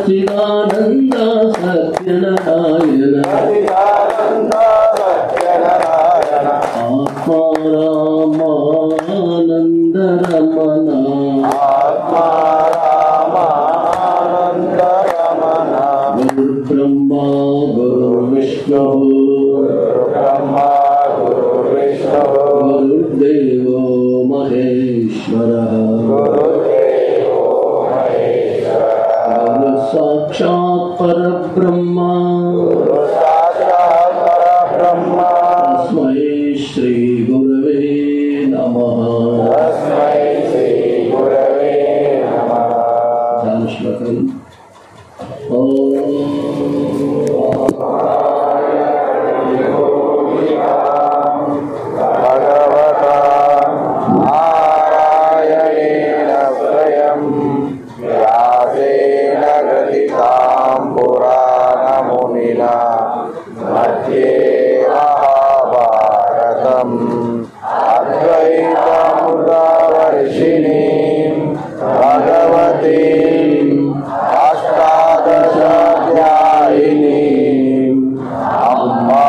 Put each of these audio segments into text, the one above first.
సచిదానంద సత్యనారాయణ సచిదానంద సత్యనారాయణ ఆత్మారామానంద రమణ ఆత్మారామానంద రమణ గురు బ్రహ్మ గురు విష్ణు గురు బ్రహ్మ గురు విష్ణు గురుదేవో మహేశ్వర గురుదేవో మహేశ్వర గురు సాక్షాత్ పరబ్రహ్మ గురు సాక్షాత్ పరబ్రహ్మ తస్మై శ్రీ గురవే నమః. తస్మై శ్రీ గురవే నమః. ధ్యాన శ్లోకం. భగవతా నారాయణేన స్వయం వ్యాసేన గ్రథితాం పురాణమునినా మధ్యే మహాభారతం అద్వైతమృతవర్షిణీం భగవతీం అష్టాదశాధ్యాయినీం అమ్మా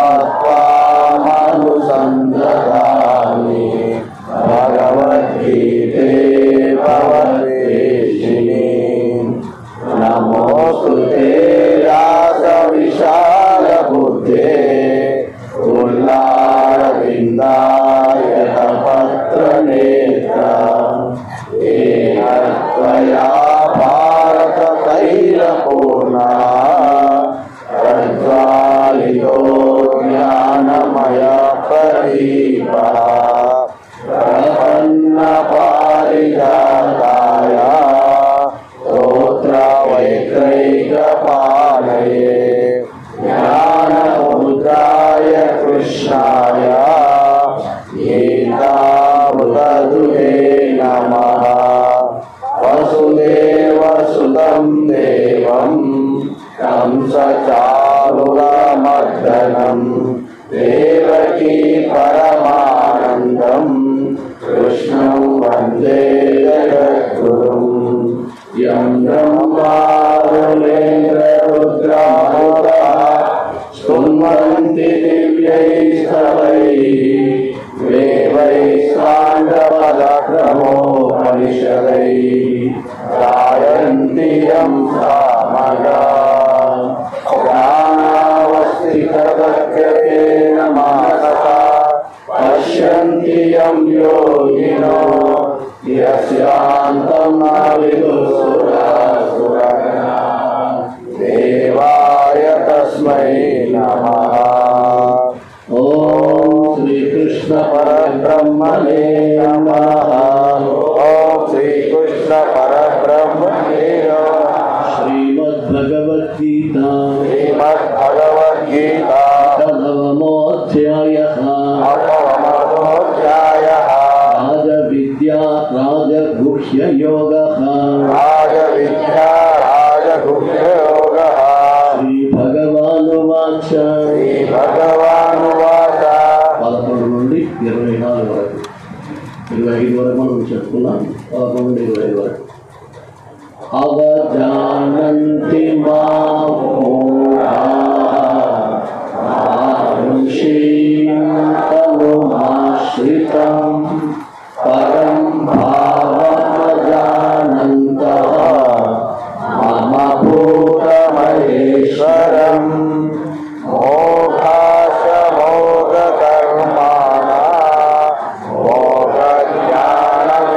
త్వామనుసందధామి భగవద్గీతే భవద్వేషిణీం నమోస్తుతే వ్యాస విశాల బుద్ధే పూర్ణారవిందాయ పత్రనేత్ర ఏన త్వయా భారత తైలపూర్ణా ప్రజ్వాలితో జ్ఞానమయ ప్రదీప ప్రపన్న పారిజాతాయ స్తోత్ర వైత్రైక పాలయే జ్ఞానముద్రాయ కృష్ణాయ గీతామృతదుహే నమః. వసుదేవ సుతం దేవం కంసచారురమర్దనం దేవకీ పరమానందం కృష్ణం వందే జగద్గురుం. యం బ్రహ్మా రుద్రాముదా స్తున్వంతి దివ్యైస్తవైః వేవైశ్వాండపదక్రమోపనిషదైః గాయంతి యం సామగా జ్ఞానావస్థితదగ్రేణ మానసా పశ్యంతి యం యోగినో యస్యాంతం న విదుఃసురాసురగణా దేవాయ తస్మై నమః. ఓం శ్రీకృష్ణ పరబ్రహ్మణే నమః. ఓం శ్రీకృష్ణ పరబ్రహ్మణే నమః. శ్రీమద్భగవద్గీత శ్రీమద్భగవద్గీత నవమోऽధ్యాయः. అపవమనోధ్యాయః. రాజవిద్యా రాజగుహ్యయోగः. రాజవిద్యా రాజగుహ్యయోగः. శ్రీభగవానువాచ. శ్రీభగవానువాచ 11 నుండి 24 వరకు 25 వరకు మనం చెప్పుకున్నాం. 11 నుండి 25 వరకు. అవజానంతి మాం మానుషీతముమాశ్రితం పరం భావమజానంతః మమ భూతమహేశ్వరం మోక్షమోగకర్మాణా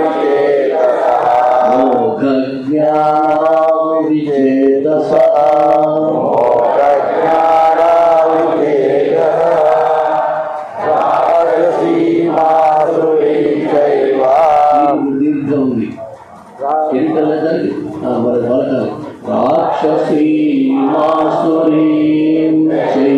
మోక్షజ్ఞానవిచేతసః మోక్షజ్ఞానవిచేతసః మోక్షజ్ఞానవిచేతసః రాజసీమాసురీచైవ. దీర్ఘం ఉంది. ఎన్నికలదండి మరి పలకాలి. రాక్షసీమాసురీం చైవ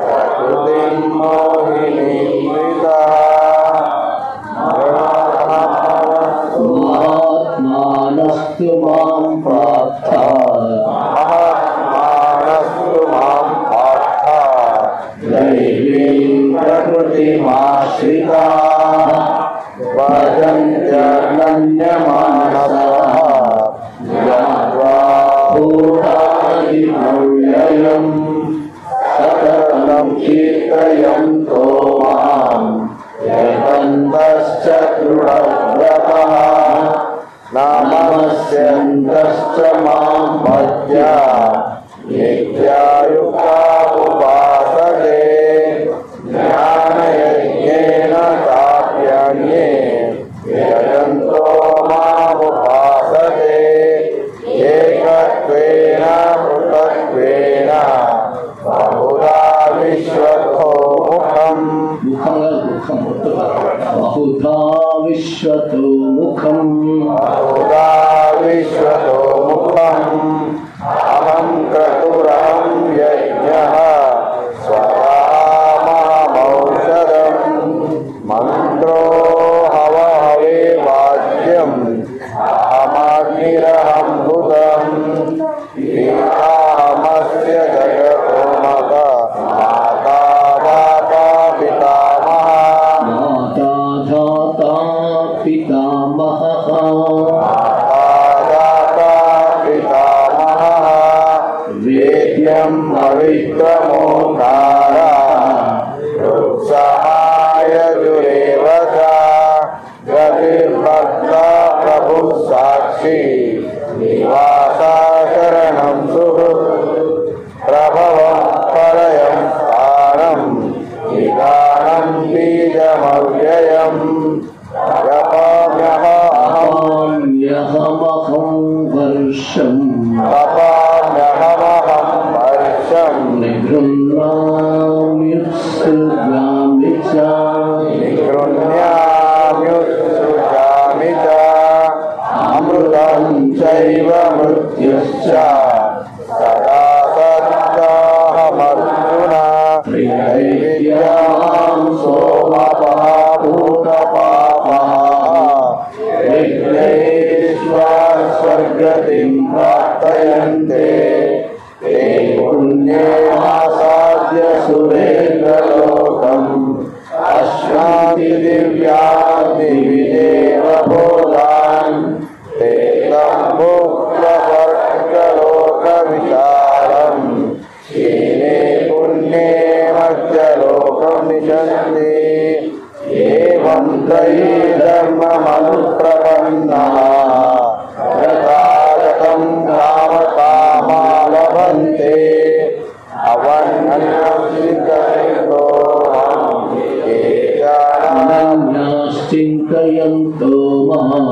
ప్రకృతిం మోహినీం మహాత్మానస్తు మాం పార్థ మహాత్మానస్తు మాం పార్థ దైవీం ప్రకృతిమాశ్రితాః భజంత్య చింతశ్చ మాం భజ్య నిత్యాయుక్తా ఉపాసతే జ్ఞానయజ్ఞేన చాప్యన్యే యజంతో మాముపాసతే ఏకత్వేన పృథక్త్వేన బహుధా విశ్వతో ముఖం బహుధా విశ్వతో ముఖం బహుధా విశ్వతో ముఖం అహం క్రతురహం యజ్ఞః స్వధామహమౌషధం మంత్రో హవహవే వాద్యం అహమగ్నిరహం భూతం పితామహస్య జగతోమక మాతా దాతా పితామహ మాతా ధాతా పితామహః వేద్యం పవిత్రమోకార రుత్సహాయజురేవ గతిర్భక్త ప్రభు సాక్షి నివాసా శరణం సుహృత్ ప్రభవం పరయం స్థానం నిదానం బీజమవ్యయం యహమహం వర్షం తపామ్యహమహం వర్షం నిగృహ్ణామ్యుత్సృజామి చ నిగృహ్ణామ్యుత్సృజామి చ అమృతం చైవ మృత్యుశ్చ సదా సత్యాహమర్జున త్రైవిద్యాం సోమపః భూతపాపః స్వర్గతిం ప్రాప్తయంతే తే పుణ్యేమాసాద్య సురేంద్రలోకం అశ్నామి దివ్యాది విదేవ భోగాన్ తే తం భుక్త్వా స్వర్గలోక విశాలం క్షీణే పుణ్యే మధ్యలోకం నిశంతి ఏవం త్రయీ ధర్మమనుప్రపన్నః రతాగతం కామకామా లభంతే అనన్యాశ్చింతయంతో మాం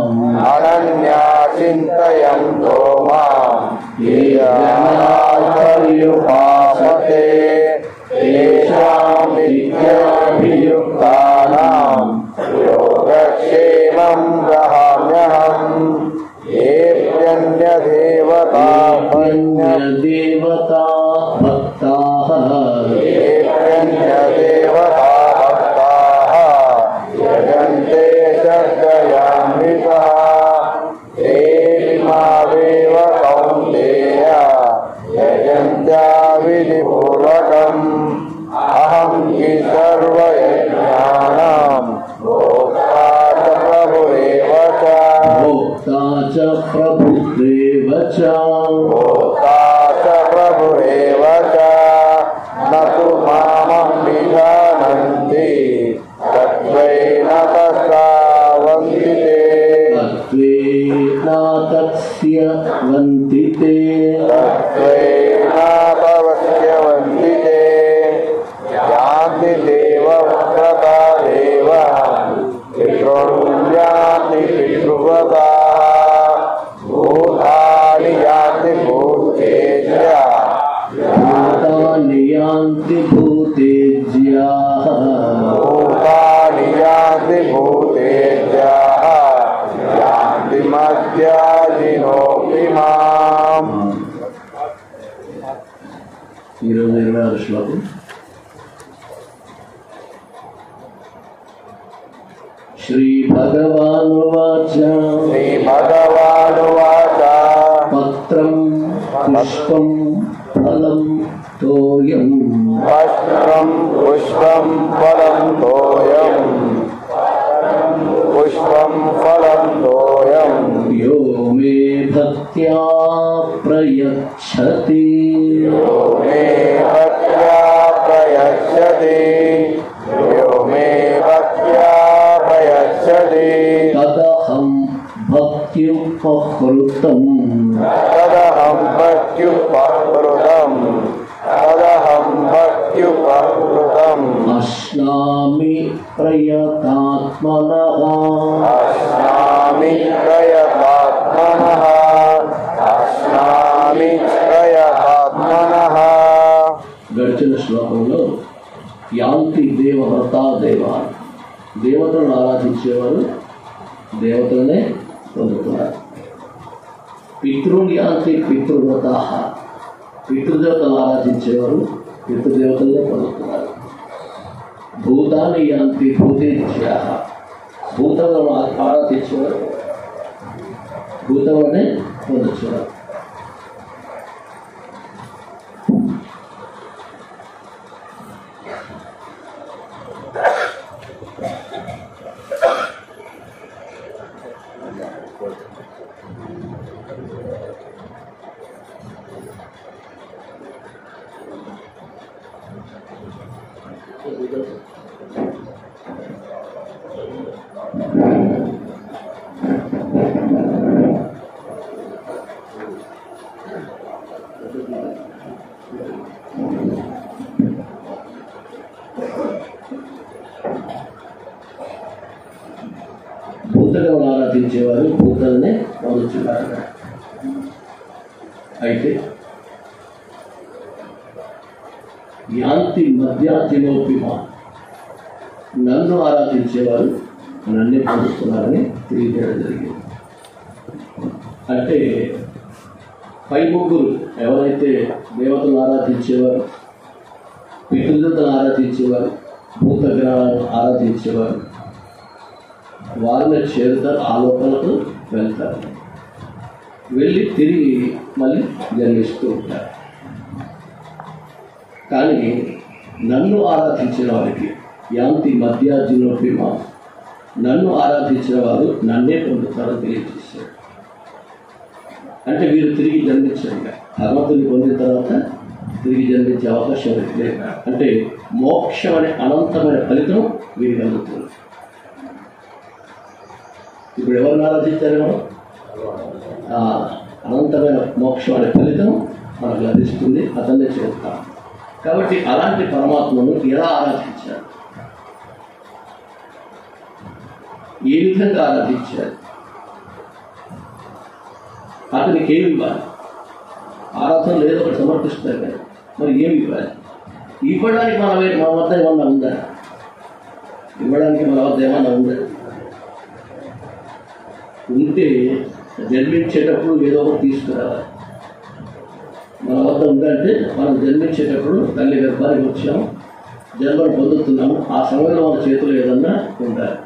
అనన్యా చింతయంతో మాం ఏ జనా పర్యుపాసతే తేషాం విద్యాభియుక్తానాం యోగక్షేమం వహామ్యహం ఏప్యన్యదేవతా దేవతా భక్తాః ఏప్యన్యదేవతా భక్తాః యజంతే శర్దయాన్వితః దేవిమావేవ కౌంతేయ యజంత్యా విధిపూర్వకం అహం హి సర్వయజ్ఞానాం భోక్తా చ ప్రభురేవ చ భోక్తా చ ప్రభురేవ చ భోక్తా చ ప్రభురేవ చ నతు మామం విజానంతి తత్వేన తస్సావంతి తే తత్వేనాతస్య వంతితే తత్వేన తవస్యవంతి తే యాంతి దేవవ్రతా దేవ పితృయాన్ని పితృవ్రతా భూతాని యాంతి భూతేజ్య భూతాని యాంతి భూతేజ్యాః భూతాని యాంతి భూతేజ్యాః యాంతి మధ్యాజినోపి మాం. ఈరోజు 26 శ్లోకం. శ్రీభగవానువాచ శ్రీభగవానువాచ పత్రం పుష్పం ఫలం తోయం పత్రం పుష్పం ఫలం తోయం పుష్పం ఫలం తోయం యో మే భక్త్యా ప్రయచ్చతి మే భక్త్యా ప్రయచ్చతి యో మే భక్త్యా ప్రయచ్చతి తదహం భక్త్యా ప్రత్యుపహృతం తదహం ప్రత్యుపహృతం తదహం ప్రత్యుపహృతం అశ్నామి ప్రయతాత్మనః అస్నామి ప్రయతాత్మనః అస్నామి ప్రయతాత్మనః. గడిచిన శ్లోకంలో యాంతి దేవవ్రత దేవా, దేవతలను ఆరాధించేవారు దేవతలనే పొందుతున్నారు. పితృని యాంతి పితృవ్రత, పితృదేవతలను ఆరాధించేవారు పితృదేవతలనే పొందుతున్నారు. భూతాన్ని యాంతి భూతేజ్యా, భూతలను ఆరాధించేవారు భూతలనే పొందుతున్నారు. భూతలను ఆరాధించేవారు భూతలనే పొందుతున్నారు. అయితే యాంతి మధ్యాతిలోపిమా, నన్ను ఆరాధించేవారు నన్నే పొందుతున్నారని తెలియజేయడం జరిగింది. అంటే పై ముగ్గురు ఎవరైతే దేవతలను ఆరాధించేవారు, పితృదేవతలను ఆరాధించేవారు, భూతగ్రహాలను ఆరాధించేవారు, వారిని చేరుతారు, ఆ లోకాలకు వెళ్తారు, వెళ్ళి తిరిగి మళ్ళీ జన్మిస్తూ ఉంటారు. కానీ నన్ను ఆరాధించిన వారికి యాంతి మధ్యాజినోపిమా, నన్ను ఆరాధించిన వారు నన్నే పొందుతారని తెలియజేశారు. అంటే వీరు తిరిగి జన్మించారు. భగవంతుని పొందిన తర్వాత తిరిగి జన్మించే అవకాశం లేదు. అంటే మోక్షం అనే అనంతమైన ఫలితం వీరికి అందుతుంది. ఇప్పుడు ఎవరిని ఆరాధించారు? మనం అనంతమైన మోక్షం అనే ఫలితం మనకు లభిస్తుంది, అతన్నే చేస్తాం. కాబట్టి అలాంటి పరమాత్మను ఎలా ఆరాధించారు, ఏ విధంగా ఆరాధించారు, అతనికి ఏమి ఇవ్వాలి? ఆరాధనలు ఏదో ఒకటి సమర్పిస్తారు కదా, మరి ఏమి ఇవ్వాలి? ఇవ్వడానికి మన వద్ద ఏమన్నా ఉందా? ఇవ్వడానికి మన వద్ద ఏమన్నా ఉందా? ఉంటే జన్మించేటప్పుడు ఏదో ఒకటి తీసుకురావాలి. మన వద్ద ఉందంటే మనం జన్మించేటప్పుడు తల్లి గర్భానికి వచ్చాము, జన్మను పొందుతున్నాము, ఆ సమయంలో మన చేతులు ఏదన్నా ఉండాలి.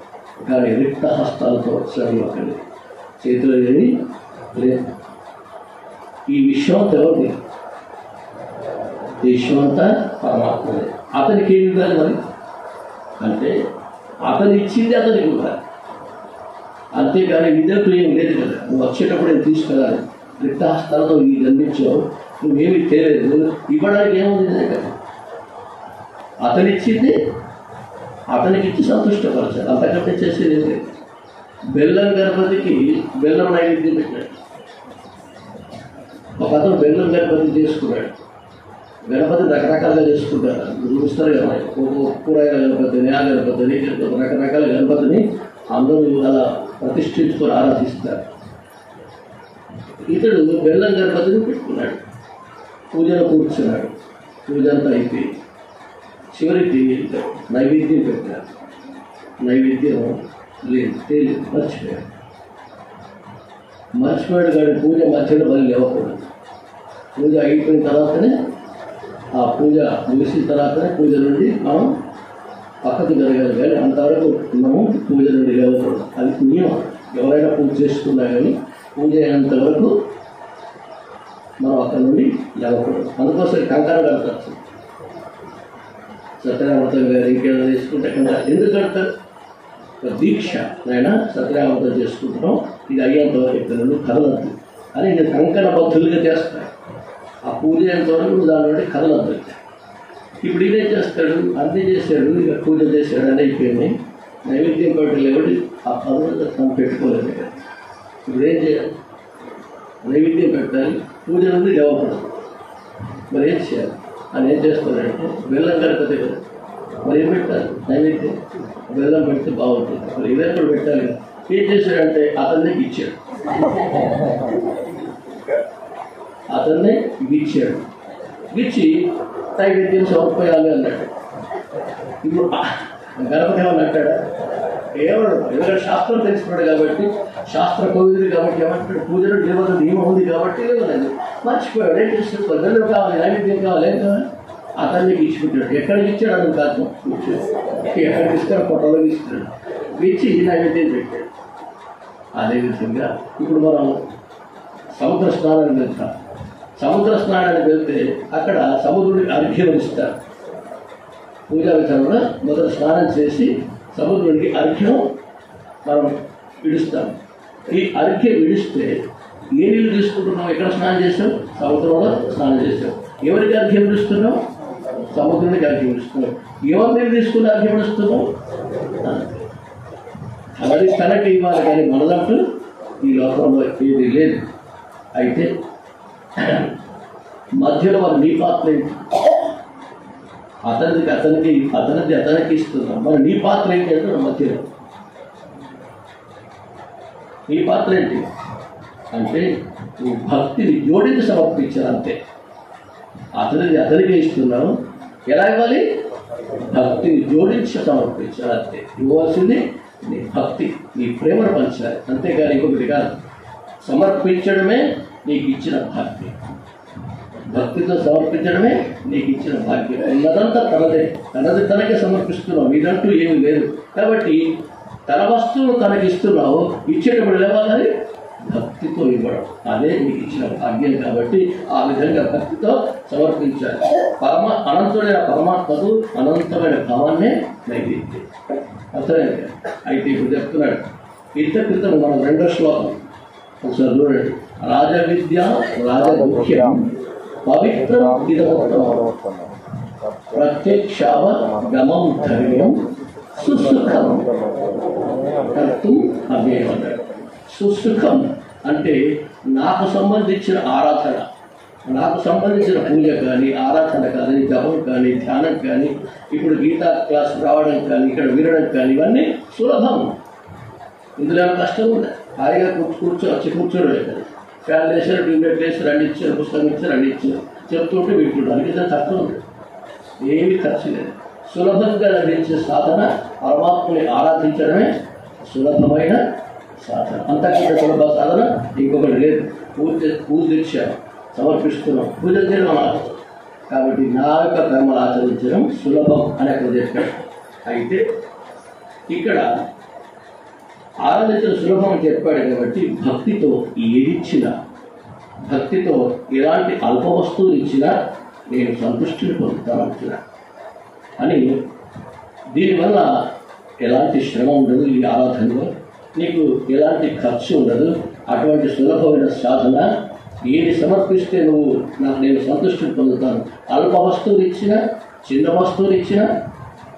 కానీ రిక్త హస్తాలతో వచ్చాము, అక్కడి చేతులు ఏమి లేదు. ఈ విశ్వం అంతా ఎవరిది? ఈ విశ్వం అంతా పరమాత్మదే. అతనికి ఏమి ఇవ్వాలి మరి? అంటే అతను ఇచ్చింది అతనికి ఇవ్వాలి. అంతేకాని విద్యకు ఏం లేదు కదా. నువ్వు వచ్చేటప్పుడు నేను తీసుకెళ్ళాలి, రిక్తహస్తాలతో ఈ జన్మించావు, నువ్వేమి తెలియదు, ఇవ్వడానికి ఏముంది దగ్గర? అతనిచ్చింది అతనికి ఇచ్చి సంతుష్టపరచాలి, అంతకంటే చేసేది ఏం లేదు. బెల్లం గణపతికి బెల్లం నైవేద్యం పెట్టాడు. ఒక అతను బెల్లం గణపతి చేసుకున్నాడు. గణపతి రకరకాలుగా చేసుకుంటారు, చూపిస్తారు కదా. కూరగాయల గణపతిని, ఆ గణపతిని, రకరకాల గణపతిని అందరూ అలా ప్రతిష్ఠించుకొని ఆరాధిస్తారు. ఇతడు బెల్లం గణపతిని పెట్టుకున్నాడు, పూజలో కూర్చున్నాడు. పూజ అంతా అయిపోయింది. చివరికి నైవేద్యం పెట్టారు. నైవేద్యం లేదు, తేలేదు, మర్చిపోయాడు. కానీ పూజ మధ్యలో మళ్ళీ లేవకూడదు. పూజ అయిపోయిన తర్వాతనే, ఆ పూజ ముగిసిన తర్వాతనే పూజ నుండి మనం పక్కకు జరగాలి. కానీ అంతవరకు మనము పూజ నుండి లేవకూడదు. అది నియమం. ఎవరైనా పూజ చేసుకున్నా కానీ పూజ అయినంత వరకు మనం అక్కడి నుండి లేవకూడదు. అందుకోసం కంకణం కడతారు. సత్యనారాయణ గారు ఇంకేదో చేసుకుంటే ఎందుకు కడతారు? దీక్ష, నాయన సత్యనారాయణ చేసుకుంటున్నాం, ఇది అయ్యేంత వరకు చెప్తాను, కదలద్దు అని నేను కంకణ బద్ధులుగా చేస్తాను. ఆ పూజ అయ్యేంతవరకు దాని నుండి కదలద్దు. ఇప్పుడు ఇదే చేస్తాడు, అన్నీ చేశాడు, ఇక పూజ చేశాడు అని అయిపోయింది. నైవేద్యం పెట్టలేవాడు, ఆ పదవి తను పెట్టుకోలేదు. ఇప్పుడు ఏం చేయాలి? నైవేద్యం పెట్టాలి, పూజ నుండి లేవకూడదు. మరి ఏం చేయాలి? అని ఏం చేస్తారంటే బెల్లం కడపతే కదా, మరి ఏం పెట్టాలి? నైవేద్యం బెల్లం పెడితే బాగుంటుంది. మరి ఇదే కూడా పెట్టాలి కదా. ఏం చేశాడంటే అతన్నే ఇచ్చాడు, అతన్నే ఇచ్చాడు. ఇచ్చి నైవేద్యం సమర్పయాలి అన్నాడు. ఇప్పుడు గణపతి ఏమని అంటాడా? ఏమడు? ఎందుకంటే శాస్త్రం తెలుసుకున్నాడు కాబట్టి, శాస్త్ర కోవిదుడు కాబట్టి ఏమంటాడు? పూజలు దేవత నియమం ఉంది కాబట్టి లేవలేదు, మర్చిపోయాడు. ఏం చేస్తాడు? బెల్లం కావాలి, నైవేద్యం కావాలి, ఏం కావాలి? అతన్ని ఇచ్చుకుంటాడు. ఎక్కడికి ఇచ్చాడు? అతను కాదు, ఎక్కడికి ఇస్తాడు? పొట్టలో ఇస్తాడు. ఇచ్చి నైవేద్యం పెట్టాడు. అదేవిధంగా ఇప్పుడు మనం సముద్ర స్నానానికి వెళ్తాం. సముద్ర స్నానానికి వెళ్తే అక్కడ సముద్రుడికి అర్ఘ్యం ఇస్తారు. పూజా విధానంలో మొదట స్నానం చేసి సముద్రుడికి అర్ఘ్యం మనం విడుస్తాం. ఈ అర్ఘ్యం విడిస్తే ఏ నీళ్ళు తీసుకుంటున్నాం? ఎక్కడ స్నానం చేసాం? సముద్రంలో స్నానం చేసాం. ఎవరికి అర్ఘ్యం విడుస్తున్నాం? సముద్రునికి అర్ఘ్యం విడుస్తున్నాం. ఎవరి నీళ్ళు తీసుకుని అర్ఘ్యం విడుస్తున్నాం? అది తనకి ఇవ్వాలి, కానీ మనదంటూ ఈ లోకంలో ఏది లేదు. అయితే మధ్యలో మన నీ పాత్ర ఏంటి? అతనికి ఇస్తున్నాం. మన నీ పాత్ర ఏంటి అంటే మధ్యలో నీ పాత్ర ఏంటి అంటే నువ్వు భక్తిని జోడించి సమర్పించాలి అంతే. అతనికి ఇస్తున్నావు. ఎలా ఇవ్వాలి? భక్తిని జోడించి సమర్పించాలి అంతే. ఇవ్వాల్సింది నీ భక్తి, నీ ప్రేమను పంచాలి, అంతేగాని ఇంకొకటి కాదు. సమర్పించడమే నీకు ఇచ్చిన భాగ్యం. భక్తితో సమర్పించడమే నీకు ఇచ్చిన భాగ్యం. ఉన్నదంతా తనకే సమర్పిస్తున్నావు, ఇదంటూ ఏమీ లేదు. కాబట్టి తన వస్తువును తనకి ఇస్తున్నావు. ఇచ్చేటప్పుడు లేవాలి భక్తితో ఇవ్వడం, అదే నీకు ఇచ్చిన భాగ్యం. కాబట్టి ఆ విధంగా భక్తితో సమర్పించాలి. అనంతుడైన పరమాత్మకు అనంతమైన భావాన్నే నైవేద్యం. అర్థమైంది? అయితే ఇప్పుడు చెప్తున్నాడు. ఇంత క్రితం మనం 2వ శ్లోకం ఒకసారి చూడండి. రాజవిద్య రాజముఖ్యం పవిత్రం ఇదముత్తమం ప్రత్యక్షావగమం ధర్మ్యం సుసుఖం కర్తుం అవ్యయమన్నాడు. సుసుఖం అంటే నాకు సంబంధించిన ఆరాధన, నాకు సంబంధించిన పూజ కానీ, ఆరాధన కానీ, జపం కానీ, ధ్యానం కానీ, ఇప్పుడు గీతా క్లాస్ రావడం కానీ, ఇక్కడ వినడం కానీ, ఇవన్నీ సులభం. ఇందులో ఏమైనా కష్టం ఉంది? హాయిగా కూర్చోలేదు కదా. ఫ్యాన్ వేసారు, ట్యూబ్లైట్ వేసారు, అన్ని ఇచ్చారు, పుస్తకం ఇచ్చారు, అన్ని ఇచ్చారు, చెప్తుంటే వింటున్నారు. ఇది కష్టం ఉంది, ఏమీ ఖర్చు లేదు. సులభంగా లభించే సాధన పరమాత్మని ఆరాధించడమే సులభమైన సాధన. అంతకంటే సులభ సాధన ఇంకొకటి లేదు. పూజ ఇచ్చారు, సమర్పిస్తున్నాం, పూజ చేయడం కాబట్టి నా యొక్క కర్మలు ఆచరించడం సులభం అని అక్కడ చెప్పాడు. అయితే ఇక్కడ ఆరాధించడం సులభం అని చెప్పాడు కాబట్టి భక్తితో ఏదిచ్చినా, భక్తితో ఎలాంటి అల్ప వస్తువులు ఇచ్చినా నేను సంతృష్టిని పొందుతానంటున్నా అని. దీనివల్ల ఎలాంటి శ్రమ ఉండదు, ఈ ఆరాధనలో నీకు ఎలాంటి ఖర్చు ఉండదు. అటువంటి సులభమైన సాధన. ఏది సమర్పిస్తే నేను సంతృష్టిని పొందుతాను. అల్ప వస్తువులు ఇచ్చినా, చిన్న వస్తువులు ఇచ్చినా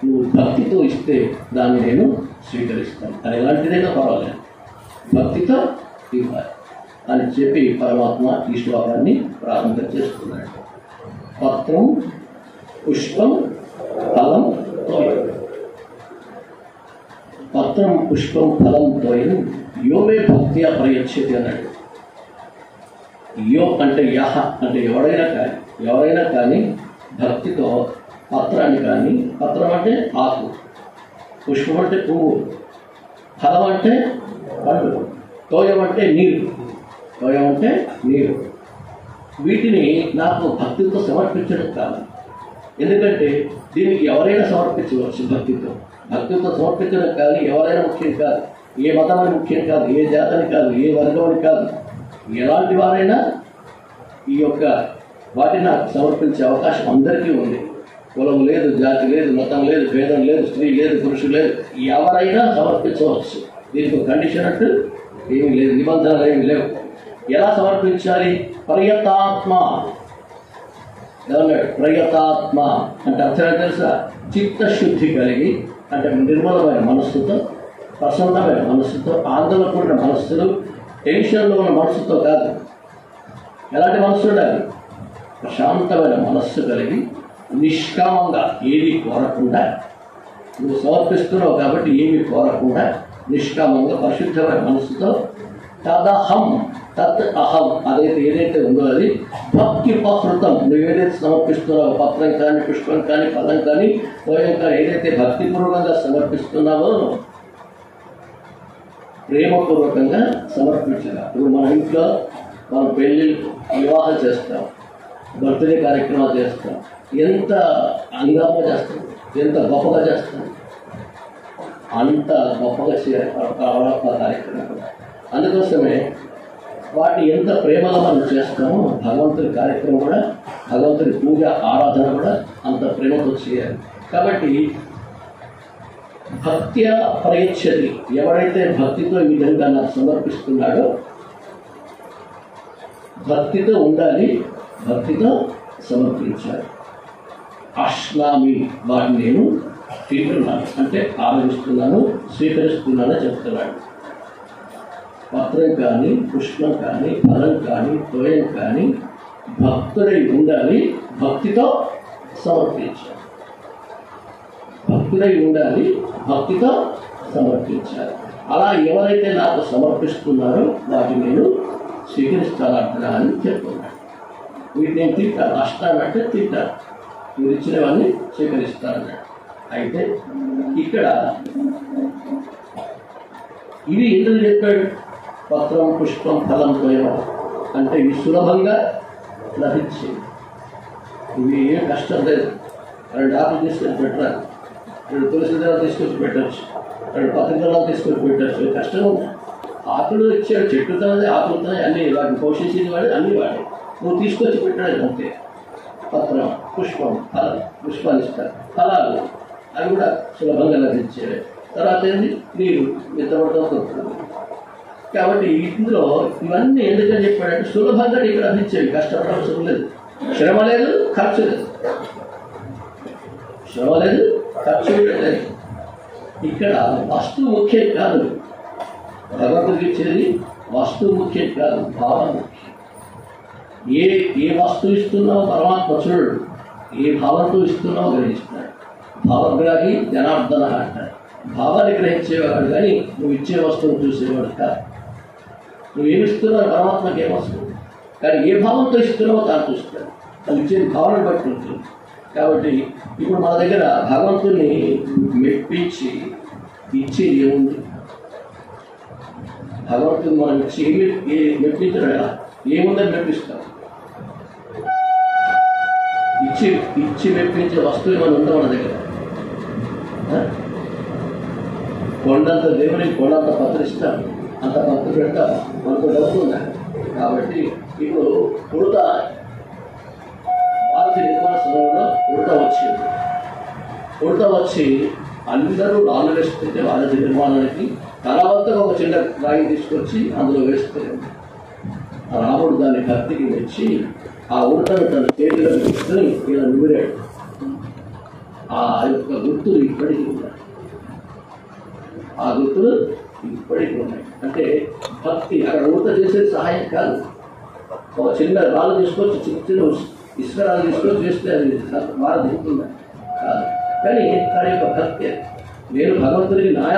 నువ్వు భక్తితో ఇస్తే దాన్ని నేను స్వీకరిస్తాను. అది ఎలాంటిదైనా పర్వాలేదు, భక్తితో ఇవ్వాలి అని చెప్పి పరమాత్మ ఈ శ్లోకాన్ని ప్రారంభం చేస్తున్నాడు. పత్రం పుష్పం ఫలం తోయం. పత్రం పుష్పం ఫలం తోయం యోమే భక్తియా ప్రయచ్చతి అన్నాడు. యో అంటే యహ అంటే ఎవరైనా కానీ భక్తితో పత్రాన్ని కానీ, పత్రం అంటే ఆకు, పుష్పం అంటే పువ్వు, ఫలం అంటే పండు, తోయం అంటే నీరు, వీటిని నాకు భక్తితో సమర్పించడం కాదు. ఎందుకంటే దీనికి ఎవరైనా సమర్పించవచ్చు. భక్తితో సమర్పించడం కానీ ఎవరైనా ముఖ్యం కాదు. ఏ మతమని ముఖ్యం కాదు, ఏ జాతని కాదు, ఏ వర్గమని కాదు. ఎలాంటి వారైనా ఈ యొక్క వాటిని నాకు సమర్పించే అవకాశం అందరికీ ఉంది. కులం లేదు, జాతి లేదు, మతం లేదు, భేదం లేదు, స్త్రీ లేదు, పురుషులు లేదు, ఎవరైనా సమర్పించవచ్చు. దీనికి కండిషన్ అంటూ ఏమీ లేదు, నిబంధనలు ఏమి లేవు. ఎలా సమర్పించాలి? ప్రయతాత్మ ఏమన్నాడు? ప్రయతాత్మ అంటే అర్థం తెలుసా? చిత్తశుద్ధి కలిగి, అంటే నిర్మలమైన మనస్సుతో, ప్రసన్నమైన మనస్సుతో, ఆందోళన కూడిన మనస్సులు, టెన్షన్లో ఉన్న మనసుతో కాదు. ఎలాంటి మనసు ఉండాలి? ప్రశాంతమైన మనస్సు కలిగి నిష్కామంగా ఏది కోరకుండా, నువ్వు సమర్పిస్తున్నావు కాబట్టి ఏమీ కోరకుండా నిష్కామంగా పరిశుద్ధమైన మనస్సుతో తదహం తత్ అహం అదైతే ఏదైతే ఉందో అది భక్తి ఉపహృతం. నువ్వు ఏదైతే సమర్పిస్తున్నావో, పత్రం కానీ, పుష్పం కానీ, ఫలం కానీ, పోయం కానీ, ఏదైతే భక్తిపూర్వకంగా సమర్పిస్తున్నావో ప్రేమపూర్వకంగా సమర్పించాలి. ఇప్పుడు మన ఇంట్లో మనం పెళ్ళి, వివాహం చేస్తాం, బర్త్డే కార్యక్రమాలు చేస్తాం, ఎంత అందంగా చేస్తాం, ఎంత గొప్పగా చేస్తాం, అంత గొప్పగా కార్యక్రమం. అందుకోసమే వాటిని ఎంత ప్రేమగా మనం చేస్తామో భగవంతుడి కార్యక్రమం కూడా, భగవంతుడి పూజ ఆరాధన కూడా అంత ప్రేమతో చేయాలి. కాబట్టి భక్త్యా ప్రయచ్చతి, ఎవరైతే భక్తితో ఈ విధంగా నాకు సమర్పిస్తున్నాడో భక్తితో ఉండాలి, భక్తితో సమర్పించాలి. అశ్నామి, వాటిని నేను తింటున్నాను అంటే ఆలోచిస్తున్నాను, స్వీకరిస్తున్నానని చెప్తున్నాడు. పత్రం కానీ, పుష్పం కానీ, ఫలం కానీ, తోయం కానీ భక్తుడై ఉండాలి, భక్తితో సమర్పించాలి. భక్తుడై ఉండాలి, భక్తితో సమర్పించాలి. అలా ఎవరైతే నాకు సమర్పిస్తున్నారో వాటిని నేను స్వీకరిస్తానంటున్నా అని చెప్తున్నాను. వీటిని నేను తింటాను, అష్టానంటే తింటాను, మీరు ఇచ్చినవన్నీ స్వీకరిస్తానన్నాడు. అయితే ఇక్కడ ఇవి ఎందుకు చెప్పాడు? పత్రం, పుష్పం, ఫలం, తోయం అంటే ఇవి సులభంగా లభించేవి. ఇవి ఏం కష్టం లేదు. 2 ఆకులు తీసుకొని పెట్టాలి, 2 తులసి దళాలు తీసుకొచ్చి పెట్టచ్చు, 2 పత్రి దళాలు తీసుకొని పెట్టచ్చు. కష్టం ఉంది. ఆకులు ఇచ్చాడు, చెట్టుతో ఆకులతో అన్నీ వాటిని పోషించేది వాడు, అన్నీ వాడే. నువ్వు తీసుకొచ్చి పెట్టాడు అంతే. పత్రం, పుష్పం, ఫలం, పుష్పాలు ఇస్తారు, ఫలాలు అవి కూడా సులభంగా లభించేవి. తర్వాత ఏంటి? నీరు ఎంతపడతావు. కాబట్టి ఇందులో ఇవన్నీ ఎందుకని చెప్పాడంటే సులభంగా నీకు లభించేవి, కష్టపడవలసిన లేదు, శ్రమ లేదు, ఖర్చు లేదు. శ్రమ లేదు, ఖర్చు లేదు. ఇక్కడ వస్తువు ముఖ్యం కాదు, భగవంతుడికి ఇచ్చేది వస్తువు ముఖ్యం కాదు, భావం ముఖ్యం. ఏ వస్తువు ఇస్తున్నావో పరమాత్మ చూడు, ఏ భావంతో ఇస్తున్నావో గ్రహిస్తున్నాడు. భావగ్రాహి జనార్దన అంటాడు. భావాన్ని గ్రహించేవాడు కానీ నువ్వు ఇచ్చే వస్తువును చూసేవాడు కాదు. నువ్వేమిస్తున్నావు పరమాత్మకి ఏమొస్తుంది, కానీ ఏ భావంతో ఇస్తున్నావో తాను చూస్తాడు. నువ్వు ఇచ్చేది భావనను బట్టి ఉంటుంది. కాబట్టి ఇప్పుడు మన దగ్గర భగవంతుని మెప్పించి ఇచ్చేది ఏముంది? భగవంతుని మనం ఇచ్చి మెప్పించడం ఎలా? ఏముందని మెప్పిస్తాం? ఇచ్చి మెప్పించే వస్తువు ఏమైనా ఉందా మన దగ్గర? కొండంత దేవునికి కొండంత పత్రిస్తాం, అంత పత్రి పెడతాం, మనకు అవుతుందా? కాబట్టి ఇప్పుడు ఉడత భారతీయ నిర్మాణ సమయంలో ఉడత వచ్చి అందరూ రాళ్ళు వేస్తుంటే భారతీయ నిర్మాణానికి తలవంతగా ఒక చిన్న రాయి తీసుకొచ్చి అందులో వేస్తే రాముడు దాన్ని కత్తికి వచ్చి ఆ ఉడతను తన చేతిలో తీసుకొని ఇలా నిమిరాడు. ఆ యొక్క గుర్తులు ఇప్పటికీ ఉన్నాయి, ఆ గుర్తులు ఇప్పటికీ ఉన్నాయి. అంటే భక్తి అక్కడ ఉడత చేసేది సహాయం కాదు. ఒక చిన్న రాళ్ళు తీసుకొచ్చి చిన్న ఇసుక రాళ్ళు తీసుకొచ్చి చేస్తే అది బాగా దిగుతుంది కాదు. కానీ దాని యొక్క భక్తి, నేను భగవంతుడికి నా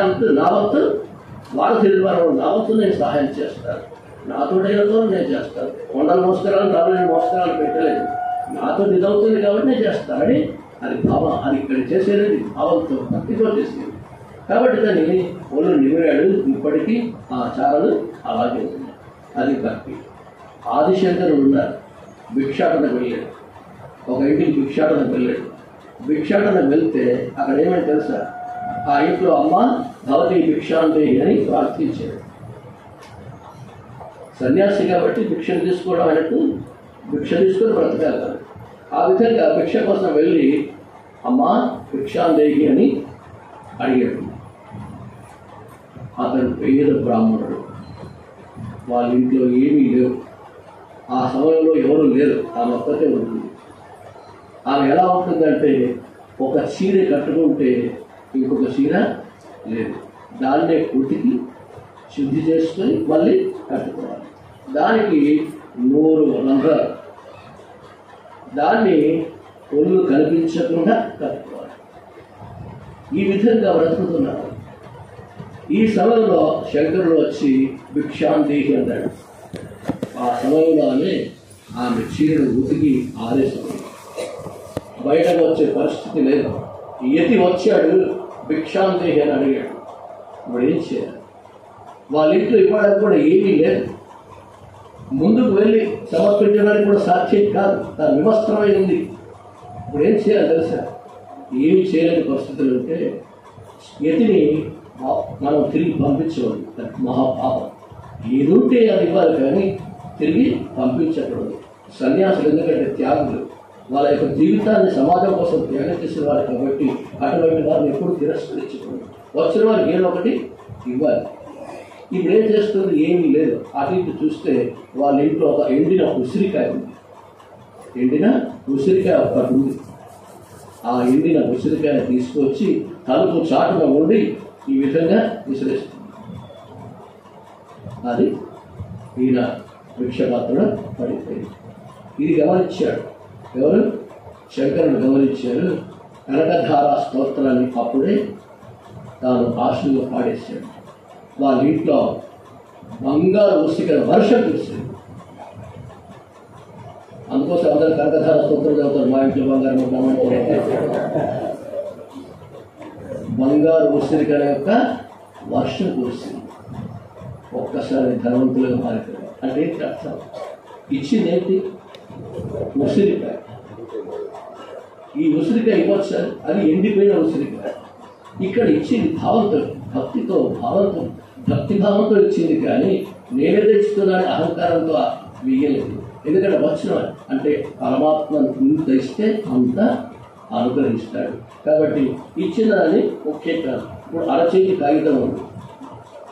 వంతు వారు తెలియవారు, నా వంతు నేను సహాయం చేస్తాను, నాతోటైనతో నేను చేస్తాను. కొండల మోస్కరాలు రాళ్ళు నేను మోస్కరాలు పెట్టలేదు, నాతో నిజవుతుంది కాబట్టి నేను చేస్తానని అది భావం. అది ఇక్కడ చేసేది భావంతో, భక్తితో చేసేది. కాబట్టి దాన్ని ఒళ్ళు నిమిరాడు, ఇప్పటికీ ఆ చారలు అలాగే ఉంది. అది భక్తి. ఆదిశంకరుడు ఉన్నారు, భిక్షాటనకు వెళ్ళాడు. ఒక ఇంటికి భిక్షాటనకు వెళ్ళాడు. భిక్షాటనకు వెళ్తే అక్కడ ఏమని తెలుసా? ఆ ఇంట్లో అమ్మ భవతి భిక్షాంతే అని ప్రార్థించాడు. సన్యాసి కాబట్టి భిక్షను తీసుకోవడం ఆయనకు, భిక్ష తీసుకొని బ్రతకాలి. ఆ విధంగా భిక్ష కోసం వెళ్ళి అమ్మ భిక్షాందేహి అని అడిగాడు. అతను పేద బ్రాహ్మణుడు, వాళ్ళ ఇంట్లో ఏమీ లేవు. ఆ సమయంలో ఎవరు లేరు, ఆమె ఒక్కతే ఉంటుంది. ఆమె ఎలా ఉంటుందంటే ఒక చీర కట్టుకుంటే ఇంకొక చీర లేదు, దాన్నే కుటికి శుద్ధి చేసుకొని మళ్ళీ కట్టుకోవాలి. దానికి 100 రంధ్రాలు, దాన్ని ఒళ్ళు కనిపించకుండా కట్టుకోవాలి. ఈ విధంగా బ్రతుకుతున్నారు. ఈ సమయంలో శంకరుడు వచ్చి భిక్షాందేహి అన్నాడు. ఆ సమయంలోనే ఆమె చీరను ఉతికి ఆరేసింది. బయటకు వచ్చే పరిస్థితి లేదు. యతి వచ్చాడు, భిక్షాందేహి అని అడిగాడు. ఇప్పుడు ఏం చేయాలి? వాళ్ళ ఇంట్లో ఇవ్వడానికి కూడా ఏమీ లేదు. ముందుకు వెళ్ళి సమర్పించడానికి కూడా సాధ్యం కాదు, తన వివస్త్రమై ఉంది. ఇప్పుడు ఏం చేయాలి తెలుసా? ఏమి చేయలేని పరిస్థితులు ఉంటే యతిని మనం తిరిగి పంపించవాలి. మహాపాపం. ఏదుంటే అది ఇవ్వాలి, కానీ తిరిగి పంపించకూడదు. సన్యాసులు ఎందుకంటే త్యాగులు, వాళ్ళ యొక్క జీవితాన్ని సమాజం కోసం త్యాగం చేసిన వారు కాబట్టి అటువంటి వారిని ఎప్పుడు తిరస్కరించకూడదు. వచ్చిన వారికి ఏదో ఒకటి ఇవ్వాలి. ఇప్పుడు ఏం చేస్తుంది? ఏమీ లేదు. అటు ఇటు చూస్తే వాళ్ళ ఇంట్లో ఒక ఎండిన ఉసిరికాయ ఉంది. ఎండిన ఉసిరికాయ ఒకటి ఉంది. ఆ ఎండిన ఉసిరికాయ తీసుకొచ్చి తలుపు చాటున ఉండి ఈ విధంగా విసిరేస్తుంది. అది ఈయన భిక్షపాత్రుడు పడిపోయింది. ఇది గమనించాడు ఎవరు? శంకరుడు గమనించారు. కనకధారా స్తోత్రాన్ని అప్పుడే తాను ఆశువుగా పాడేశాడు. వాళ్ళ ఇంట్లో బంగారు ఉసిరికాయ వర్షం కురిసింది. అందుకోసం అందరూ కనకధార స్తోత్రం చదువుతారు. మా ఇంట్లో బంగారం ఉంటామంటే బంగారు ఉసిరికాయ యొక్క వర్షం కురిసింది. ఒక్కసారి ధనవంతులుగా మారిపోయారు. అంటే ఏంటి అర్థం? ఇచ్చింది ఏంటి? ఉసిరికాయ. ఈ ఉసిరికాయ ఇవ్వచ్చు, అది ఎండిపోయిన ఉసిరికాయ. ఇక్కడ ఇచ్చింది భావంతో, భక్తితో, భావంతో, భక్తిభావంతో ఇచ్చింది. కానీ నేనే తెచ్చుకున్నాను అహంకారంతో వేయలేదు. ఎందుకంటే వచ్చిన అంటే పరమాత్మను ఇంత ఇస్తే అంత అనుగ్రహిస్తాడు. కాబట్టి ఇచ్చిన దాన్ని ఒకే కాదు. ఇప్పుడు అరచేతి కాగితం ఉంది.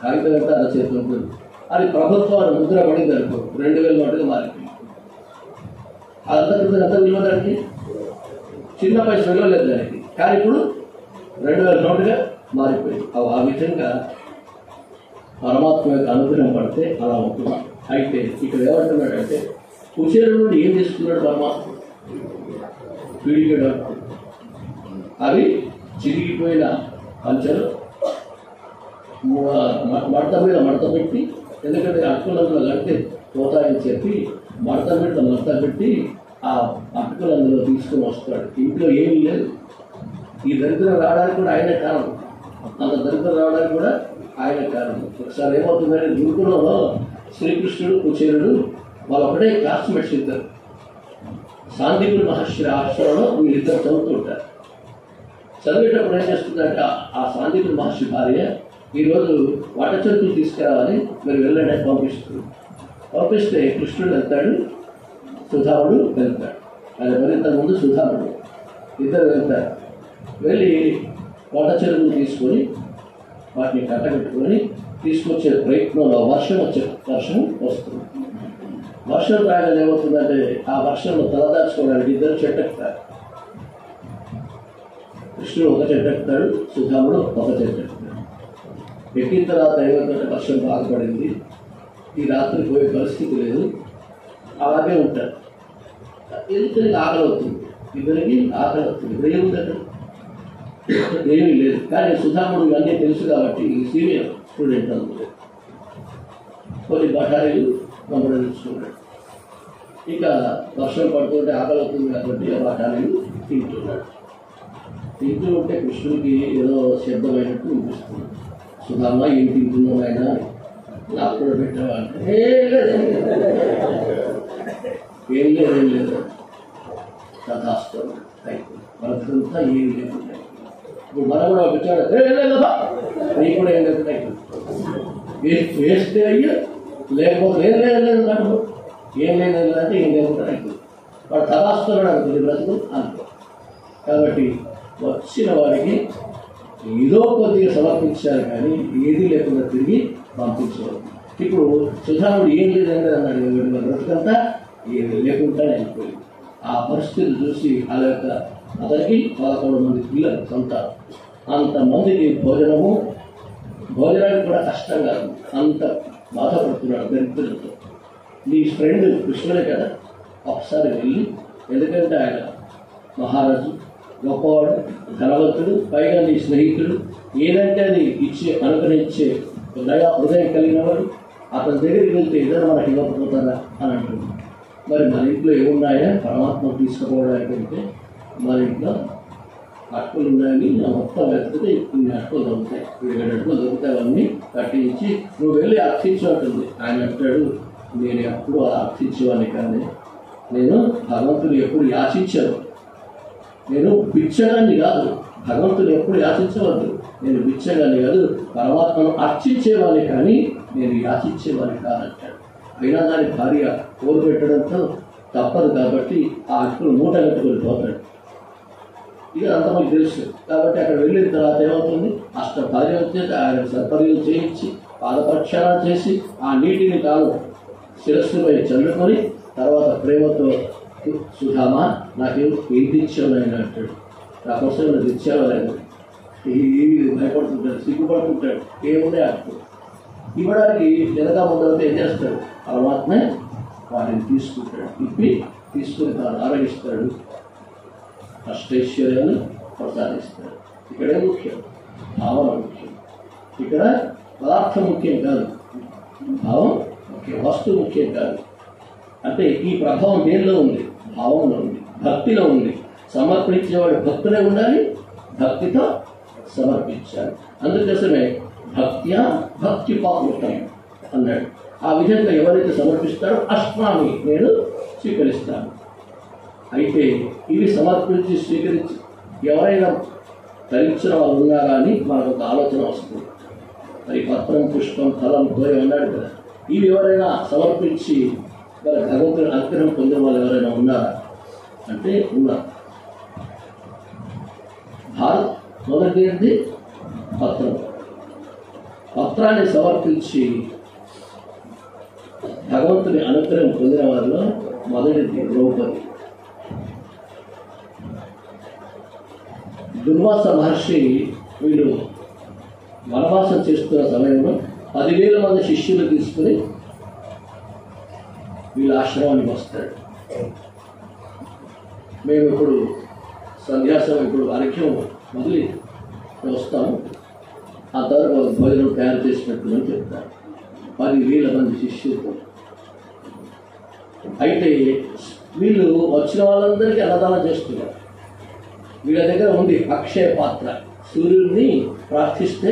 కాగితం అంటే అరచేతి ఉంటుంది. అది ప్రభుత్వాన్ని ముద్ర పడింది అనుకో 2000 నోటుగా మారిపోయింది. అంత విలువ దానికి చిన్న పైసలు విలువలేదు దానికి. కానీ ఇప్పుడు 2000 నోటుగా మారిపోయింది. ఆ విధంగా పరమాత్మ యొక్క అనుగ్రహం పడితే అలా ఉంటుంది. అయితే ఇక్కడ ఏమంటున్నాడంటే కుచేరుడు నుండి ఏం తీసుకున్నాడు పరమాత్మ? పీడికడు. అవి చిరిగిపోయిన పంచలు మడత మీద మడత పెట్టి, ఎందుకంటే అటుకులందులో కడితే పోతాయని చెప్పి మడత పెట్టి ఆ అటుకులందులో తీసుకుని వస్తాడు. ఇంట్లో ఏమీ లేదు. ఈ దరిద్రం రావడానికి కూడా ఆయనే కారణం. అంత దరిద్రం రావడానికి కూడా ఆయన కారణం. ఒకసారి ఏమవుతుందంటే గురుకులంలో శ్రీకృష్ణుడు కుచేరుడు వాళ్ళు ఒకటే క్లాస్మేట్స్ ఇద్దరు. సాందీపుని మహర్షి ఆశ్రమంలో వీళ్ళిద్దరు చదువుతుంటారు. చదివేటప్పుడు ఏం చేస్తుందంటే ఆ సాందీపుని మహర్షి భార్య ఈరోజు వటచెరుకులు తీసుకురావాలి, మీరు వెళ్ళండి అని పంపిస్తుంది. పంపిస్తే కృష్ణుడు వెళ్తాడు, సుధాముడు వెళ్తాడు. ఆయన మరింత ముందు సుధాముడు ఇద్దరు వెళ్తారు. వెళ్ళి వటచెరుకులు తీసుకొని వాటిని కట్టబెట్టుకొని తీసుకొచ్చే ప్రయత్నంలో వర్షం వస్తుంది. వర్షం రాగానే ఏమవుతుందంటే ఆ వర్షంలో తలదాచుకోవడానికి ఇద్దరు చెట్టు ఎక్కుతారు. కృష్ణుడు ఒక చెట్టు ఎక్కుతాడు, సుధాముడు ఒక చెట్టు ఎక్కుతాడు. ఎక్కిన తర్వాత ఏమవుతుందంటే వర్షం బాగుపడింది, ఈ రాత్రి పోయే పరిస్థితి లేదు, అలాగే ఉంటారు. ఇద్దరికి ఆకలి అవుతుంది, ఇద్దరికి ఆకలి అవుతుంది. ఇప్పుడు ఏముందంటే ఏమీ లేదు. కానీ సుధాముడు ఇవన్నీ తెలుసు కాబట్టి సీనియర్ స్టూడెంట్ అనుకుంటే కొన్ని బఠానీలు పంపడించుకున్నాడు. ఇక వర్షం పడుతుంటే ఆకలి అవుతుంది కాబట్టి ఆ బఠానీలు తింటున్నాడు. తింటూ ఉంటే కృష్ణుడికి ఏదో శబ్దమైనట్టు వినిపిస్తుంది. సుధామ ఏం తింటున్నావు ఆయన, నాకు కూడా పెట్టావా అంటే ఏం లేదు కథాస్తం అయిపోయింది. మనకంతా ఏం లేకుండా ఇప్పుడు మనం కూడా పెట్టాడు లేదా నీకు కూడా ఏం లేకుండా అయిపోయింది. వేస్తే అయ్యో లేకపోతే లేదు కాదు, ఏం లేదు అంటే ఏం లేకుండా అయిపోయింది. వాడు తదాస్తున్నాడు అనుకుంది బ్రతుకు అనుకో. కాబట్టి వచ్చిన వాడికి ఏదో కొద్దిగా సమర్పించాలి, కానీ ఏది లేకుండా తిరిగి పంపించేవాడు. ఇప్పుడు సుధాముడు ఏం లేదంటే అన్నాడు, బ్రతుకంతా ఏది లేకుండా అయిపోయింది. ఆ పరిస్థితి చూసి అతనికి 11 మంది పిల్లలు సంతానం. అంతమందికి భోజనము భోజనానికి కూడా కష్టంగా ఉంది, అంత బాధపడుతున్నాడు దరిద్రులతో. నీ ఫ్రెండ్ కృష్ణుడే కదా, ఒకసారి వెళ్ళి, ఎందుకంటే ఆయన మహారాజు, గొప్పవాడు, ధనవంతుడు, పైగా నీ స్నేహితుడు, ఏదంటే అది ఇచ్చి అనుగ్రహించే హృదయం కలిగిన వాడు, అతని దగ్గరికి వెళ్తే ఏదైనా మనకి ఇవ్వకపోతారా అని అంటుంది. మరి మన ఇంట్లో ఏమున్నాయా పరమాత్మ తీసుకుపోవడానికి అంటే, మన ఇంట్లో అటుకులు ఉన్నాయని నా మొత్తం వెళ్తే ఇన్ని అటుకులు దొరుకుతాయి, 7 అటుకులు దొరుకుతాయి, అవన్నీ కట్టించి నువ్వు వెళ్ళి అర్థించు అంటుంది. ఆయన అంటాడు, నేను ఎప్పుడు అర్థించేవాడిని కానీ నేను భగవంతుడు ఎప్పుడు యాచించాను, నేను బిచ్చగాన్ని కాదు, భగవంతుడు ఎప్పుడు యాచించవద్దు, నేను బిచ్చగాన్ని కాదు, పరమాత్మను అర్చించేవాడిని కానీ నేను యాచించేవాడిని కాదంటాడు. అయినా దాని భార్య కోరు పెట్టడంతో తప్పదు కాబట్టి ఆ అటుకులు మూట కట్టుకొని పోతాడు. ఇక అంత మనకు తెలుసు కాబట్టి అక్కడ వెళ్ళిన తర్వాత ఏమవుతుంది, భార్య వచ్చేసి ఆయన సర్పర్యలు చేయించి పాదప్రక్షాళన చేసి ఆ నీటిని తాను శిరస్సుపై చల్లుకొని తర్వాత ప్రేమతో సుధామా నాకేం తెచ్చాను అంటాడు. నా కోసం నాకు తెచ్చేవాళ్ళు భయపడుతుంటాడు, సిగ్గుపడుతుంటాడు, ఏముండే అటు ఇవ్వడానికి వెనక ముందు ఏం చేస్తాడు, పరమాత్మే వాటిని తీసుకుంటాడు, ఇప్పి తీసుకుని తాను ఆరగిస్తాడు, అష్టైశ్వర్యాన్ని ప్రసాదిస్తాడు. ఇక్కడే ముఖ్యం, భావన ముఖ్యం. ఇక్కడ పదార్థం ముఖ్యం కాదు, భావం ముఖ్యం, వస్తువు ముఖ్యం కాదు. అంటే ఈ ప్రభావం దేనిలో ఉంది, భావంలో ఉంది, భక్తిలో ఉంది. సమర్పించేవాడు భక్తులే ఉండాలి, భక్తితో సమర్పించాలి. అందుకోసమే భక్త్యా భక్తి పాపుతం అన్నాడు. ఆ విధంగా ఎవరైతే సమర్పిస్తారో అస్మామి నేను స్వీకరిస్తాను. అయితే ఇవి సమర్పించి స్వీకరించి ఎవరైనా ధరించిన వాళ్ళు ఉన్నారా అని మనకు ఒక ఆలోచన వస్తుంది. మరి పత్రం, పుష్పం, ఫలం, ద్వయం అన్నాడు కదా, ఇవి ఎవరైనా సమర్పించి మరి భగవంతుని అనుగ్రహం పొందిన వాళ్ళు ఎవరైనా ఉన్నారా అంటే ఉన్నారు. భారత్ మొదటిది పత్రం. పత్రాన్ని సమర్పించి భగవంతుని అనుగ్రహం పొందిన వారిలో మొదటిది ద్రౌపది. దుర్వాస మహర్షి వీళ్ళు వనవాసం చేస్తున్న సమయంలో 10,000 మంది శిష్యులు తీసుకుని వీళ్ళ ఆశ్రమానికి వస్తాడు. మేము ఇప్పుడు సంధ్యాసం ఇప్పుడు అర్ఘ్యం మొదలు వస్తాము, అంతవరకు భోజనం తయారు చేసినట్టు చెప్తారు. 10,000 మంది శిష్యులు. అయితే వీళ్ళు వచ్చిన వాళ్ళందరికీ అన్నదానం చేస్తున్నారు. వీళ్ళ దగ్గర ఉంది అక్షయ పాత్ర. సూర్యుడిని ప్రార్థిస్తే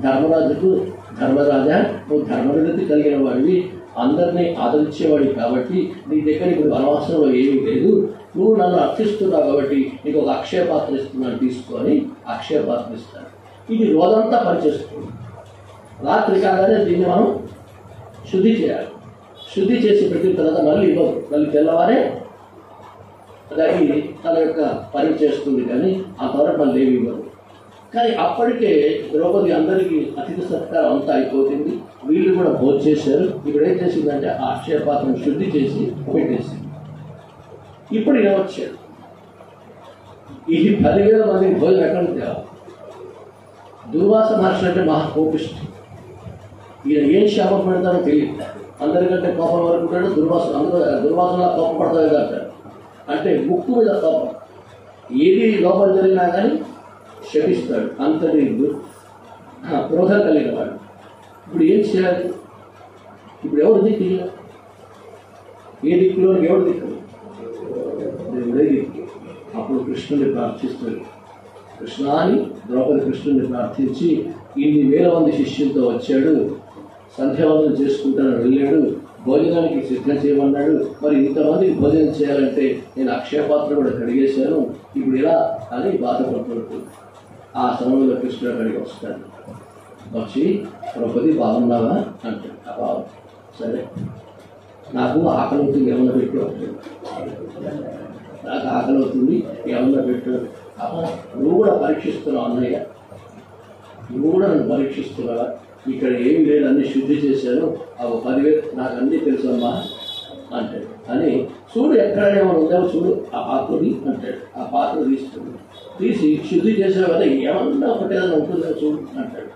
ధర్మరాజుకు, ధర్మరాజా నువ్వు ధర్మనిరతి కలిగిన వాడివి, అందరినీ ఆదరించేవాడి కాబట్టి నీ దగ్గర ఇప్పుడు వనవాసంలో ఏమీ లేదు, నువ్వు నన్ను అర్థిస్తున్నావు కాబట్టి నీకు ఒక అక్షయ పాత్ర ఇస్తున్నాను, తీసుకొని అక్షయ పాత్ర ఇస్తాను. ఇది రోజంతా పనిచేస్తుంది. రాత్రి కాగానే దీన్ని మనం శుద్ధి చేయాలి. శుద్ధి చేసి పెట్టిన తర్వాత మళ్ళీ ఇవ్వదు, మళ్ళీ తెల్లవారే అది తన యొక్క పని చేస్తుంది, కానీ అంతవరకు మళ్ళీ ఏమి ఇవ్వదు. కానీ అప్పటికే ద్రౌపది అందరికీ అతిథి సత్కారం అంతా అయిపోతుంది, వీళ్ళు కూడా భోజనం చేశారు. ఇప్పుడు ఏం చేసిందంటే ఆ అక్షయ పాత్రను శుద్ధి చేసి పెట్టేసింది. ఇప్పుడు ఇలా వచ్చాడు, ఇది 10,000 మందికి భోజనం ఎక్కడికి తేవాలి. దుర్వాస మహర్షి అంటే మహా కోపిష్టి. ఈయన ఏం శాపం పెడతారో తెలియదు, అందరికంటే కోపం వరకు ఉంటాడు. దుర్వాసన కోపం పడతాడు అంటారు, అంటే ముక్కు మీద కోపం, ఏది లోపల జరిగినా కానీ శపిస్తాడు, అంతటి క్రోధం కలిగిన వాడు. ఇప్పుడు ఏం చేయాలి? ఇప్పుడు ఎవరు దిక్కు? ఏ దిక్కులో ఎవరు దిక్కు? దేవుడే దిక్కు. అప్పుడు కృష్ణుని ప్రార్థిస్తాడు. కృష్ణ అని ద్రౌపది కృష్ణుని ప్రార్థించి ఇన్ని 1000 మంది శిష్యులతో వచ్చాడు, సంధ్యావందనం చేసుకుంటాను వెళ్ళాడు, భోజనానికి సిద్ధం చేయమన్నాడు. మరి ఇంతమందికి భోజనం చేయాలంటే నేను అక్షయపాత్ర కూడా కడిగేశాను, ఇప్పుడు ఇలా అని బాధపడుతుంది. ఆ సమయంలో కృష్ణుడు అక్కడికి వస్తాడు. వచ్చి ద్రౌపది బాగున్నావా అంటాడు. బాగు, సరే నాకు ఆకలి అవుతుంది, ఏమన్నా పెట్టు అంటాడు. నాకు ఆకలి అవుతుంది, ఏమన్నా పెట్టు. నువ్వు కూడా పరీక్షిస్తున్నావు అన్నయ్య, నువ్వు కూడా నన్ను పరీక్షిస్తున్నావా? ఇక్కడ ఏమి లేదు, అన్ని శుద్ధి చేశాను, అవి 10,000 నాకు అన్నీ తెలుసమ్మా అంటాడు. అని చూడు ఎక్కడేమో ఉందేమో చూడు ఆ పాత్రని అంటాడు. ఆ పాత్ర తీసి శుద్ధి చేసావు కదా, ఏమన్నా ఒకటి ఏదైనా ఉంటుందో చూడు అంటాడు.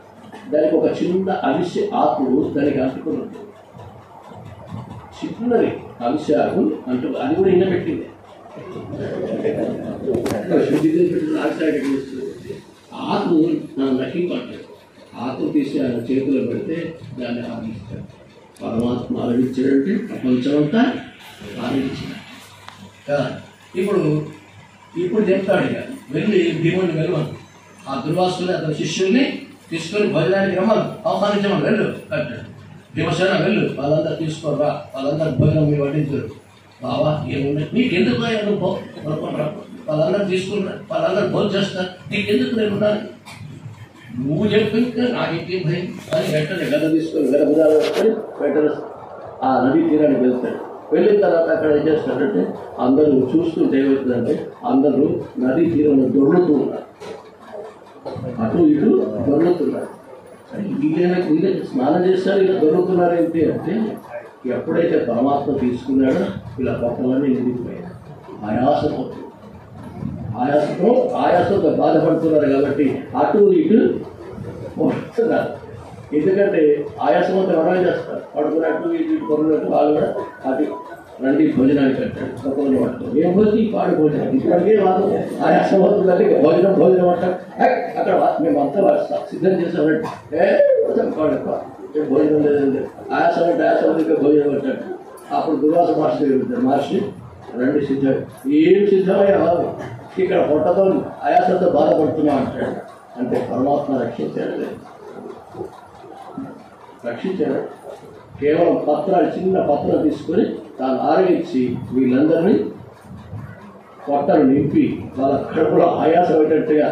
దానికి ఒక చిన్న అవిసె ఆకు దానికి అంటుకుని ఉంటుంది. చిన్నది అవిసె ఆకు అంటు, అది కూడా ఇన్న పెట్టింది. శుద్ధి పెట్టిన అవిసె ఆకు వస్తుంది. ఆకు నకింపట్లేదు. ఆకు తీసి ఆయన చేతిలో పెడితే దాన్ని ఆనందిస్తాడు. పరమాత్మ ఆనందించాడంటే ప్రపంచమంతా ఆనందించాడు కదా. ఇప్పుడు చెప్తాడు ఇక వెళ్ళి భీముడిని వెళ్ళమను, ఆ దుర్వాసుని అతని శిష్యుల్ని తీసుకొని భోజనానికి రమ్మను, ఆహ్వానించమని వెళ్ళు అంటాడు. భీమసేన వెళ్ళు, వాళ్ళందరూ తీసుకోరా, వాళ్ళందరూ భోజనం మీరు వడ్డించరు. బావా ఏముండదు, నీకెందుకు అనుకోరా, వాళ్ళందరూ తీసుకున్నా, వాళ్ళందరూ భోజనం చేస్తారు, నీకెందుకు నేను ఉండాలి, నువ్వు చెప్పింటే నాకేం భయం అని వెంటనే గద తీసుకొని గద బుధాలు వేసుకొని వెంటనే ఆ నదీ తీరానికి వెళ్తాడు. వెళ్ళిన తర్వాత అక్కడ ఏం చేస్తాడంటే అందరూ చూస్తుంటే ఏమవుతుందంటే అందరూ నదీ తీరంలో దొర్లుతూ ఉన్నారు, అటు ఇటు దొర్లుతున్నారు. వీళ్ళే స్నానం చేస్తారు, ఇలా దొరుకుతున్నారు ఏంటి అంటే ఎప్పుడైతే పరమాత్మ తీసుకున్నాడో ఇలా పక్కలన్నీ నిండిపోయాయి. ఆయాసంతో బాధపడుతున్నారు కాబట్టి అటు ఇటు వస్తున్నారు. ఎందుకంటే ఆయాసం అంతా ఎవరైనా చేస్తారు, పడుకున్నట్టు ఇటు కొన్నట్టు వాళ్ళు కూడా అటు రండి భోజనానికి కట్టాడు. ఒక్కొక్కరు పడతారు, ఏం భోజనం పాడు భోజనం ఇప్పటికే వాళ్ళు ఆయాసం అవుతుందంటే భోజనం అంటారు. అక్కడ మేము అంతా సిద్ధం చేసామంటే భోజనం లేదండి, ఆయాసం అంటే ఆయాసం భోజనం అంటాడు. అప్పుడు దుర్వాస మాస్టర్ వెళ్తారు, మహర్షి రండి సిద్ధం, ఏం సిద్ధమయ్యా బాబు, ఇక్కడ పొట్టతో ఆయాసంతో బాధపడుతున్నా అంటాడు. అంటే పరమాత్మ రక్షించాడు, కేవలం పత్రాలు చిన్న పత్రం తీసుకొని తాను ఆరగించి వీళ్ళందరినీ పొట్టలు నింపి వాళ్ళ కడుపులో ఆయాసం అయ్యేటట్టుగా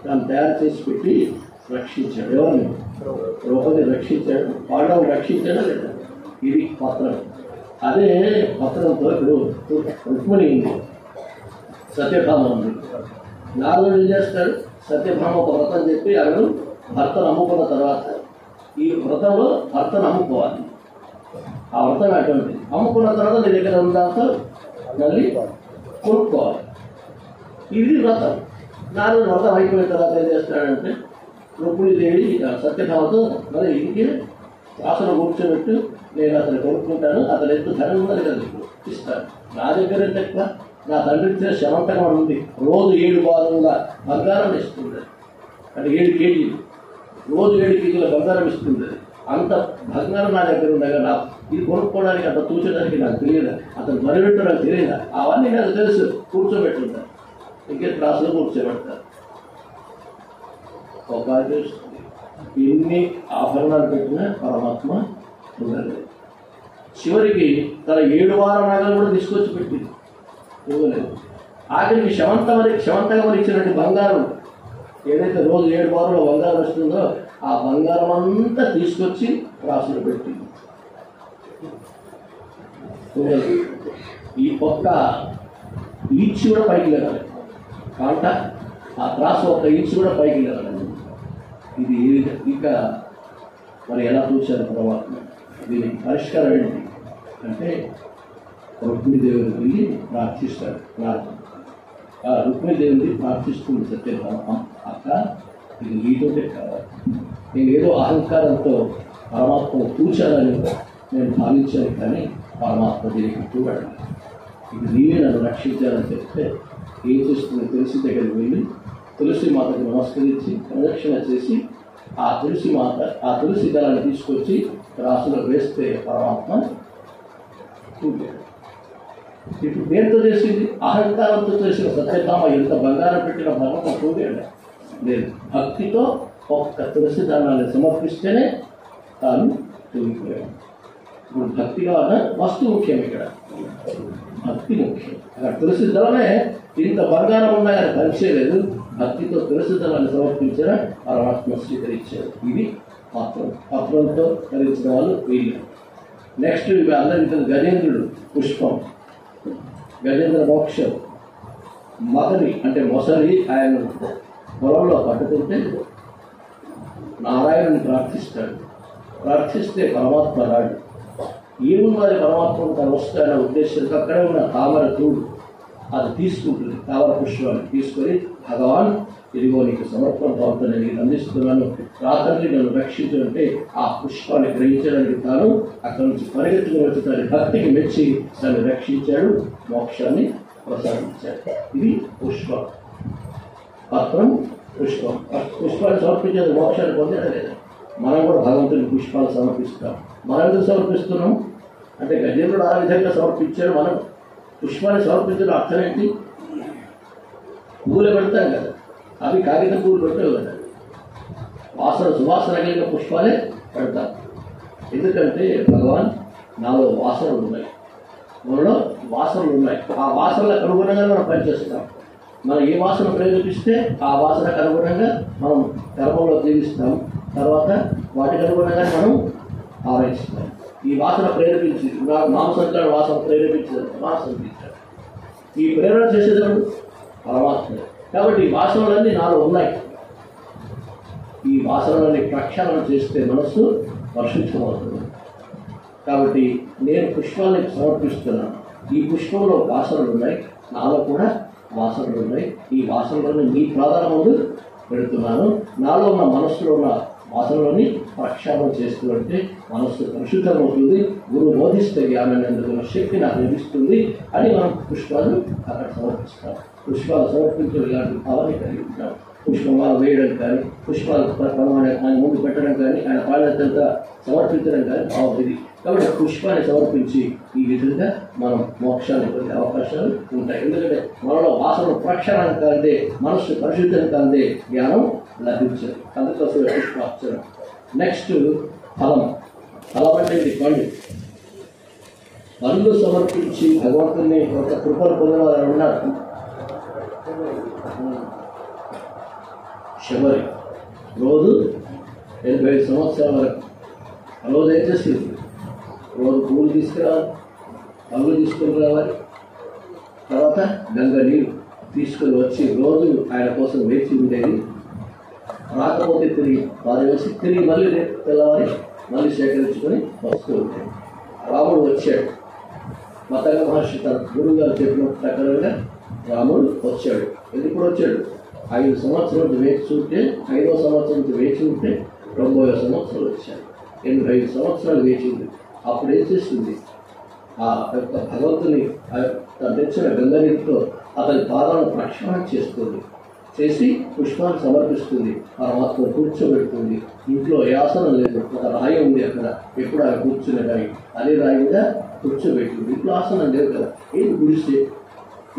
తాను తయారు చేసి పెట్టి రక్షించాడు. ఎవరిని? ద్రౌపదిని రక్షించాడు, పాండవుని రక్షించాడా లేదా? ఇది పత్రం. అదే పత్రంతో ఇప్పుడు రుక్మిణి ఉంది, సత్యభామ ఉంది. నాలుగు ఏం చేస్తాడు, సత్యభామ ఒక వ్రతం చెప్పి అతను భర్తను అమ్ముకున్న తర్వాత ఈ వ్రతంలో భర్తను అమ్ముకోవాలి. ఆ వ్రతం అటువంటిది. అమ్ముకున్న తర్వాత నీ దగ్గర ఉన్నదాంతో మళ్ళీ కొనుక్కోవాలి. ఇది వ్రతం. నాలుగు వ్రతం అయిపోయిన తర్వాత ఏం చేస్తాడంటే రుక్మిణీదేవి సత్యభామతో మరి ఇంకే ఆసనం కూర్చోబెట్టు, నేను అతను కొనుక్కుంటాను, అతను ఎంత ధనం ఉందని కదా ఇస్తాను. నా దగ్గర ఎంత ఎక్కువ, నా తండ్రి ఇచ్చిన శమంతకం ఉంది, రోజు 7 బారుల బంగారం ఇస్తుంది, అంటే 7 కేజీలు, రోజు 7 కేజీల బంగారం ఇస్తుంది. అంత బంగారం నా దగ్గర ఉండగా నా ఇది కొనుక్కోవడానికి అంత తూచడానికి నాకు తెలియదా, అతను మరిపెట్టు నాకు తెలియదా, అవన్నీ నాకు తెలుసు. కూర్చోబెట్టుంటారు, ఇంకే క్లాసులో కూర్చోబెడతారు. ఒక ఎన్ని ఆభరణాలు పెట్టినా పరమాత్మ ఉండలేదు. చివరికి తన 7 వారాల నగలు కూడా తీసుకొచ్చి పెట్టింది, ఇవ్వలేదు. ఆఖరికి శమంతగా ఇచ్చినట్టు బంగారం ఏదైతే రోజు 7 వారంలో బంగారం వస్తుందో ఆ బంగారం అంతా తీసుకొచ్చి రాసులు పెట్టింది. ఈ ఒక్క ఈడ్చి కూడా పైకి లేవాలి, కాంట ఆ త్రాసు ఒక్క ఈడ్చి కూడా పైకి లేవాలి. ఇది ఇక మరి ఎలా చూశారు పరమాత్మ? దీనికి పరిష్కారం ఏంటి అంటే రుక్మిణీదేవిని వెళ్ళి ప్రార్థిస్తాడు. ఆ రుక్మిణీదేవిని ప్రార్థిస్తుంది సత్యభామ, అక్క ఇది నీతోటే కావాలి, నేను ఏదో అహంకారంతో పరమాత్మను చూచాలని నేను భావించాను, కానీ పరమాత్మ దీనికి చూడాలి, ఇది నీవే నన్ను రక్షించాలని చెప్తే ఏం చేస్తుంది, తులసి దగ్గరికి వెళ్ళి తులసి మాతకు నమస్కరించి ప్రదక్షిణ చేసి ఆ తులసి దళాన్ని తీసుకొచ్చి రాసులో వేస్తే పరమాత్మ చూడాడు. ఇప్పుడు దేంతో చేసింది? అహంకారంతో చేసిన సత్యభామ ఎంత బంగారం పెట్టిన భగవంతుడు చూడాడు లేదు. భక్తితో ఒక్క తులసి దళాన్ని సమర్పిస్తేనే తాను తూగిపోయాడు. ఇప్పుడు భక్తి కావాలన్నా వస్తువు ముఖ్యం, ఇక్కడ భక్తి ముఖ్యం. అక్కడ తులసి దళమే ఇంత బంగారం ఉన్నా కానీ పనిచేయలేదు, భక్తితో తులసి దళాన్ని సమర్పించిన పరమాత్మ స్వీకరించారు. ఇది పత్రంతో ధరించిన వాళ్ళు వీళ్ళు. నెక్స్ట్ ఇవి అందరికీ గజేంద్రుడు పుష్పం, గజేంద్ర మోక్షం, మగని అంటే మొసలి ఆయన పొలంలో పట్టుకుంటే నారాయణుని ప్రార్థిస్తాడు. ప్రార్థిస్తే పరమాత్మ రాడు. ఏమున్నది పరమాత్మను తను వస్తాయన్న ఉద్దేశంతో అక్కడే ఉన్న తామర తూడు అది తీసుకుంటుంది, తామర పుష్పాన్ని తీసుకొని భగవాన్ ఇదిగో నీకు సమర్పణ భావంతో నేను నీకు అందిస్తున్నాను, రాత్రి నన్ను రక్షించాలంటే ఆ పుష్పాన్ని గ్రహించడానికి తాను అక్కడి నుంచి పరిగెత్తుకుని వచ్చి తన భక్తికి మెచ్చి తను రక్షించాడు, మోక్షాన్ని ప్రసాదించాడు. ఇది పుష్పం. పత్రం, పుష్పం. పుష్పాన్ని సమర్పించేది మోక్షాన్ని పొందేదా లేదా? మనం కూడా భగవంతుని పుష్పాలు సమర్పిస్తాం. మనం ఎందుకు సమర్పిస్తున్నాం అంటే గజేంద్రుడు ఆ విధంగా సమర్పించాడు. మనం పుష్పాన్ని సమర్పించడం అర్థం ఏంటి? పువ్వులు పెడతాం కదా, అవి కాగితం పువ్వులు పెట్టావు కదా, వాసన సువాసన కలిగిన పుష్పాలే పెడతాం. ఎందుకంటే భగవాన్ నాలో వాసనలు ఉన్నాయి, మనలో వాసనలు ఉన్నాయి. ఆ వాసనలకు అనుగుణంగా మనం పనిచేస్తాం. మనం ఏ వాసన ప్రేరేపిస్తే ఆ వాసనకు అనుగుణంగా మనం కర్మంలో జీవిస్తాం. తర్వాత వాటికి అనుగుణంగా మనం ఆలోచిస్తాం. ఈ వాసన ప్రేరేపించి మాంసంతో వాసన ప్రేరేపించదు, మాంసం తీర్చాడు. ఈ ప్రేరణ చేసేటప్పుడు పరమాత్మ. కాబట్టి ఈ వాసనలన్నీ నాలో ఉన్నాయి. ఈ వాసనలన్నీ ప్రక్షాళన చేస్తే మనస్సు పరిశుద్ధమవుతుంది. కాబట్టి నేను పుష్పాన్ని సమర్పిస్తున్నాను. ఈ పుష్పంలో వాసనలు ఉన్నాయి, నాలో కూడా వాసనలు ఉన్నాయి. ఈ వాసనలను నీ ప్రాధాన్య ముందు పెడుతున్నాను. నాలో ఉన్న మనస్సులో ఉన్న వాసనలోని ప్రక్షాళన చేస్తుంటే మనస్సు పరిశుద్ధమవుతుంది. గురువు బోధిస్తే జ్ఞానాన్ని అందుకున్న శక్తి నాకు లభిస్తుంది అని మనం పుష్పాలు అక్కడ సమర్పిస్తాం. పుష్పాలు సమర్పించడం ఇలాంటి భావాన్ని కలిగి ఉంటాం. పుష్పమాల వేయడం కానీ, పుష్పాలు ఆయన ముందు పెట్టడం కానీ, ఆయన పాలనంతా సమర్పించడం కానీ భావం ఇది. కాబట్టి పుష్పాన్ని సమర్పించి ఈ విధంగా మనం మోక్షాన్ని పొందే అవకాశాలు ఉంటాయి. ఎందుకంటే మనలో వాసన ప్రక్షాళన కాదే, మనస్సు పరిశుద్ధం కాదే జ్ఞానం లభించదు. అందుకోసం పుష్పార్చన. నెక్స్ట్ ఫలం. ఫలం అంటే ఇది పండు. పండ్లు సమర్పించి భగవంతుని ఒక కృపను పొందవాలని ఉన్నారు. శబరి రోజు 85 సంవత్సరాల వరకు రోజు ఏం చేస్తుంది? రోజు పూలు తీసుకురావాలి, పళ్ళు తీసుకొని రావాలి, తర్వాత గంగ నీరు తీసుకొని వచ్చి రోజు ఆయన కోసం వేచి ఉండేది. రాకపోతే తిరిగి వారి వచ్చి తిరిగి మళ్ళీ రేపు తెల్లవారి మళ్ళీ సేకరించుకొని వస్తూ ఉంటాయి. రాముడు వచ్చాడు. మతంగ మహర్షి తన గురువు గారు చెప్పిన ప్రకారంగా రాముడు వచ్చాడు. ఎందుకు వచ్చాడు? 5 సంవత్సరాలు వేచి ఉంటే, 5వ సంవత్సరం వేచి ఉంటే 90వ సంవత్సరాలు వచ్చాడు. 85 సంవత్సరాలు వేచి ఉంది. అప్పుడు ఏం చేస్తుంది? ఆ యొక్క భగవంతుని తను తెచ్చిన గంగనీటితో అతని పాదాలను ప్రక్షాళన చేస్తుంది. చేసి పుష్పాన్ని సమర్పిస్తుంది. పరమాత్మ కూర్చోబెడుతుంది. ఇంట్లో ఏ ఆసనం లేదు, ఒక రాయి ఉంది అక్కడ, ఎప్పుడు ఆయన కూర్చునే రాయి, అదే రాయి మీద కూర్చోబెట్టింది. ఇంట్లో ఆసనం లేదు కదా, ఏం గుడిస్తే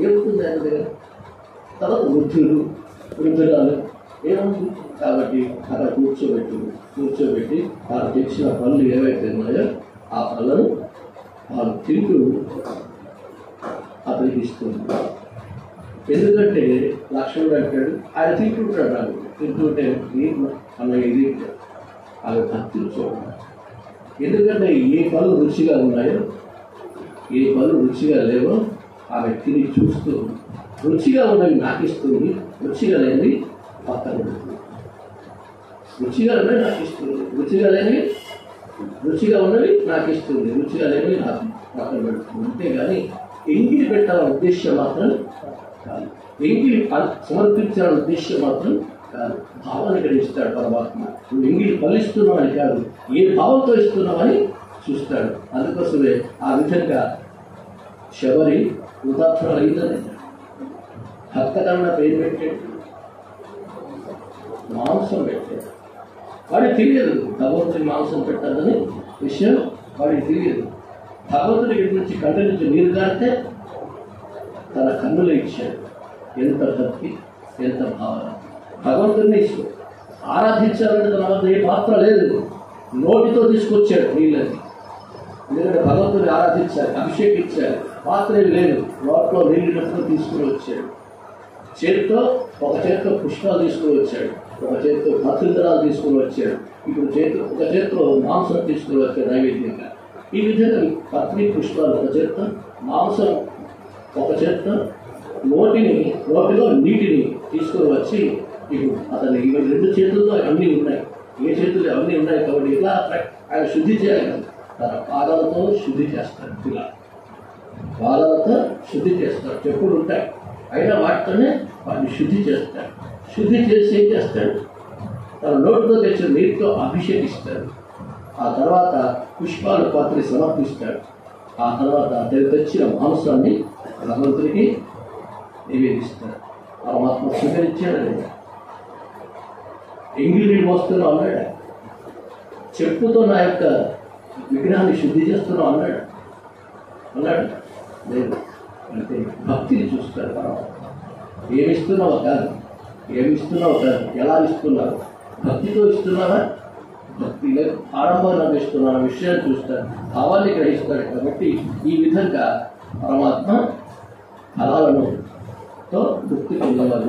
ఏముంటుంది ఆయన దగ్గర? తర్వాత వృద్ధురాలు ఏముంది కాబట్టి అక్కడ కూర్చోబెట్టి వాళ్ళు తెచ్చిన పళ్ళు ఏవైతే ఉన్నాయో ఆ పళ్ళను వాళ్ళు తింటూ అతనికి ఇస్తుంది. ఎందుకంటే లక్ష్మణుడు అంటాడు, ఆయన తింటుంటాడు. నాకు తింటుంటే అన్న ఇది అవి భక్తి చూడాలి. ఎందుకంటే ఏ పళ్ళు రుచిగా ఉన్నాయో, ఏ పళ్ళు రుచిగా లేవో ఆమె తిని చూస్తూ రుచిగా ఉన్నవి నాకు ఇస్తుంది, రుచిగా లేనివి పక్కన పెడుతుంది. రుచిగా ఉన్నవి నాకు ఇస్తుంది, రుచిగా ఉన్నవి నాకు ఇస్తుంది, రుచిగా లేనివి నాకు పక్కన పెడుతుంది. అంతేగాని ఎంగిలి పెట్టాలన్న ఉద్దేశం మాత్రం కాదు, ఎంగిలి సమర్పించాలన్న ఉద్దేశం మాత్రం కాదు. భావాన్ని గ్రహిస్తాడు పరమాత్మ. నువ్వు ఎంగిలి ఫలిస్తున్నావని కాదు, ఏ భావంతో ఇస్తున్నావని చూస్తాడు. అందుకోసమే ఆ విధంగా శబరి ఉదాహరణ అయిందని భక్త కన్నా పేరు పెట్టాడు, మాంసం పెట్టాడు. వాడికి తెలియదు భగవంతుడికి మాంసం పెట్టాలని విషయం, వాడికి తెలియదు. భగవంతుడి నుంచి కంటి నుంచి నీరు కారితే తన కన్నులు ఇచ్చాడు. ఎంత భక్తి, ఎంత భావన! భగవంతుడిని ఆరాధించాలంటే తన వద్ద ఏ పాత్ర లేదు, నోటితో తీసుకొచ్చాడు నీళ్ళని. ఎందుకంటే భగవంతుని ఆరాధించాలి, అభిషేకించాలి, పాత్ర లేదు, నోట్లో నీళ్ళతో తీసుకుని వచ్చాడు. ఒక చేతితో పుష్పాలు తీసుకుని వచ్చాడు, ఒక చేతితో పత్రికరాలు తీసుకుని వచ్చాడు. ఇప్పుడు ఒక చేతిలో మాంసం తీసుకుని వచ్చాడు నైవేద్యంగా. ఈ విధంగా పత్రి పుష్పాలు ఒక చేతితో, మాంసం ఒక చేతితో, నోటిలో నీటిని తీసుకుని వచ్చి ఇప్పుడు అతని రెండు చేతుల్లో అన్నీ ఉన్నాయి. ఏ చేతులు అవన్నీ ఉన్నాయి కాబట్టి ఇలా ఆయన శుద్ధి చేయాలి కదా, తన పాదాలతో శుద్ధి చేస్తాడు. ఇలా పాదాలతో శుద్ధి చేస్తాడు. చెప్పులు ఉంటాయి, అయినా వాటితోనే వాటిని శుద్ధి చేస్తాడు. శుద్ధి చేసి ఏం చేస్తాడు? తన నోటితో తెచ్చిన నీటితో అభిషేకిస్తాడు. ఆ తర్వాత పుష్పాలు పాత్ర సమర్పిస్తాడు. ఆ తర్వాత తెచ్చిన మాంసాన్ని భగవంతుడికి నివేదిస్తాడు. పరమాత్మ స్వీకరించాడు లేదా? ఇంగ్రీడియంట్ మోస్తున్నావు అన్నాడు. చెప్పుతో నా యొక్క విగ్రహాన్ని శుద్ధి చేస్తున్నావు అన్నాడు. లేదు. అంటే భక్తిని చూస్తాడు పరమాత్మ. ఏమిస్తున్నావు కాదు, ఎలా ఇస్తున్నావు? భక్తితో ఇస్తున్నావా? భక్తి లేదు, ఆడంబరంగా ఇస్తున్నాను విషయాన్ని చూస్తాడు, భావాన్ని గ్రహిస్తాడు. కాబట్టి ఈ విధంగా పరమాత్మ ఫలాలను తృప్తి పొందవాలి.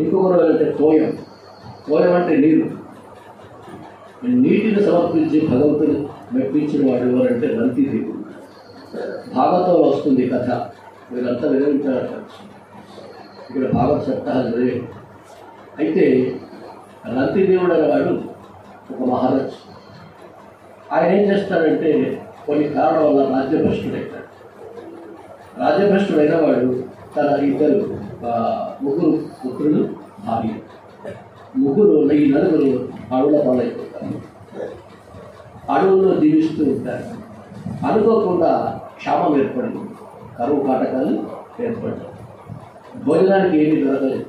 ఇంకొకరు అంటే తోయం అంటే నీరు. నీటిని సమర్పించి భగవంతుని మెప్పించిన వాడు ఎవరంటే రంతిదేవుడు. భాగవతంలో వస్తుంది కథ, వీళ్ళంతా వివరించారు. ఇక్కడ భాగవత సప్తాహాలు చదివే. అయితే రంతిదేవుడు అనేవాడు ఒక మహారాజు. ఆయన ఏం చేస్తాడంటే కొన్ని కారణాల వల్ల రాజ్యభ్రష్టుడైతాడు. రాజ్యభ్రష్టుడైన వాడు తన ముగ్గురు పుత్రులు, భార్య, ఈ నలుగురు అడవుల పాలైపోతారు. అడవుల్లో జీవిస్తూ ఉంటారు. అనుకోకుండా క్షామం ఏర్పడింది, కరువు కాటకాలు ఏర్పడ్డాయి. భోజనానికి ఏమీ దొరకలేదు.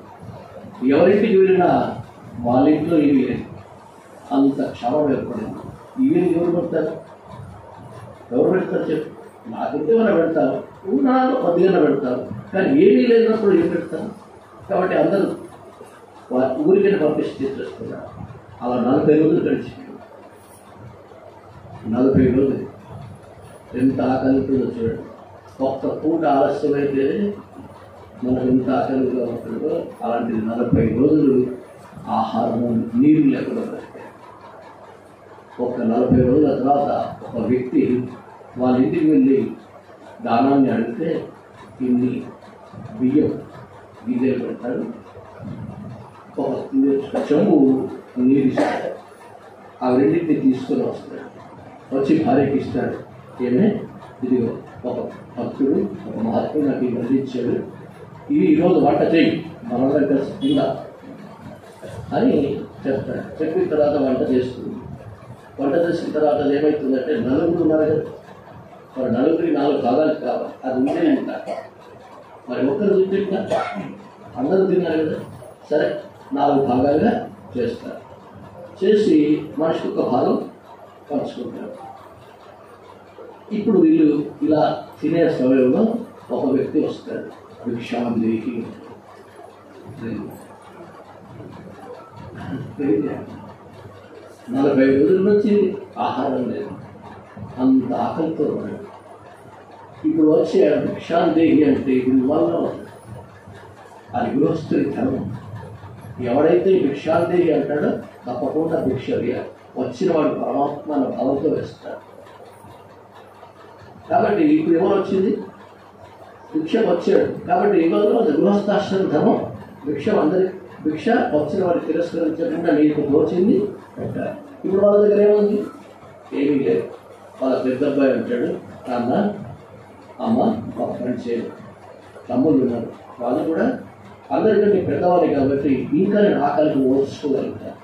ఎవరింటికి వెళ్ళినా వాళ్ళ ఇంట్లో ఏమీ లేదు, అంత క్షామం ఏర్పడింది. ఇవేమి ఎవరు పెడతారు చెప్పు? నాకైతే మనం పెడతారు, ఉన్నాను మధ్యాహ్న పెడతారు, కానీ ఏమీ లేనప్పుడు ఏం పెడతారు? కాబట్టి అందరూ ఊరికైనా పంపిస్తే తీసుకొస్తున్నారు. అలా 40 రోజులు గడిచిపోయింది. 40 రోజులు ఎంత ఆకలి ఉంటుందో చూడండి. ఒక్క పూట ఆలస్యమైతే మనకు ఎంత ఆకలిగా ఉంటుందో అలాంటిది 40 రోజులు ఆహారము నీరు లేకుండా బ్రతికారు. ఒక 40 రోజుల తర్వాత ఒక వ్యక్తి వాళ్ళ ఇంటికి వెళ్ళి దానాన్ని అడిగితే ఇన్ని బియ్యం గిన్నెలు పెడతాడు, ఒక చెంబు నీరు ఇస్తాడు. ఆ రెండింటిని తీసుకొని వస్తాడు. వచ్చి భార్యకి ఇస్తాడు. ఏమే ఇదిగో ఒక భక్తుడు, ఒక మహాత్ముడు నాకు ఈ మధ్య ఇచ్చాడు, ఇవి ఈరోజు వంట చేయి, మనందరం కలిసి తిందా అని చెప్తాడు. చెప్పిన తర్వాత వంట చేస్తుంది. వంట చేసిన తర్వాత ఏమవుతుందంటే నలుగురు ఉన్నారు కదా, మరి నలుగురికి 4 భాగాలు కావాలి. అది ఉంటే ఉంటారు. మరి ఒక్కరు తింటా అందరూ తిన్నారు కదా, సరే 4 భాగాలుగా చేస్తారు. చేసి మనిషికి ఒక భాగం పంచుకుంటారు. ఇప్పుడు వీళ్ళు ఇలా తినే సమయంలో ఒక వ్యక్తి వస్తాడు, భిక్షాందేహి. 40 రోజుల నుంచి ఆహారం లేదు, అంత ఆకలితో ఉన్నాడు. ఇప్పుడు వచ్చే భిక్షాందేహి అంటే ఇది వల్ల అది గృహస్థుడి ధర్మం. ఎవడైతే భిక్షాందేహి అంటాడో తప్పకుండా భిక్ష వేయాలి. వచ్చిన వాడు పరమాత్మ అన్న భావంతో వేస్తాడు. కాబట్టి ఇప్పుడు ఎవరు వచ్చింది? భిక్ష వచ్చాడు. కాబట్టి ఇవాళ గృహస్థాశ్రమ ధర్మం. భిక్ష వచ్చిన వాడిని తిరస్కరించకుండా నీకు తోచింది పెట్టాలి. ఇప్పుడు వాళ్ళ దగ్గర ఏముంది? ఏమీ లేదు. వాళ్ళ పెద్ద అబ్బాయి అంటాడు, నాన్న అమ్మ మా ఫ్రెండ్స్ తమ్ముళ్ళు ఉన్నారు, వాళ్ళు కూడా అందరికంటే పెద్దవాళ్ళు కాబట్టి ఇంకా నేను ఆకలికి ఓర్చుకోగలుగుతాను,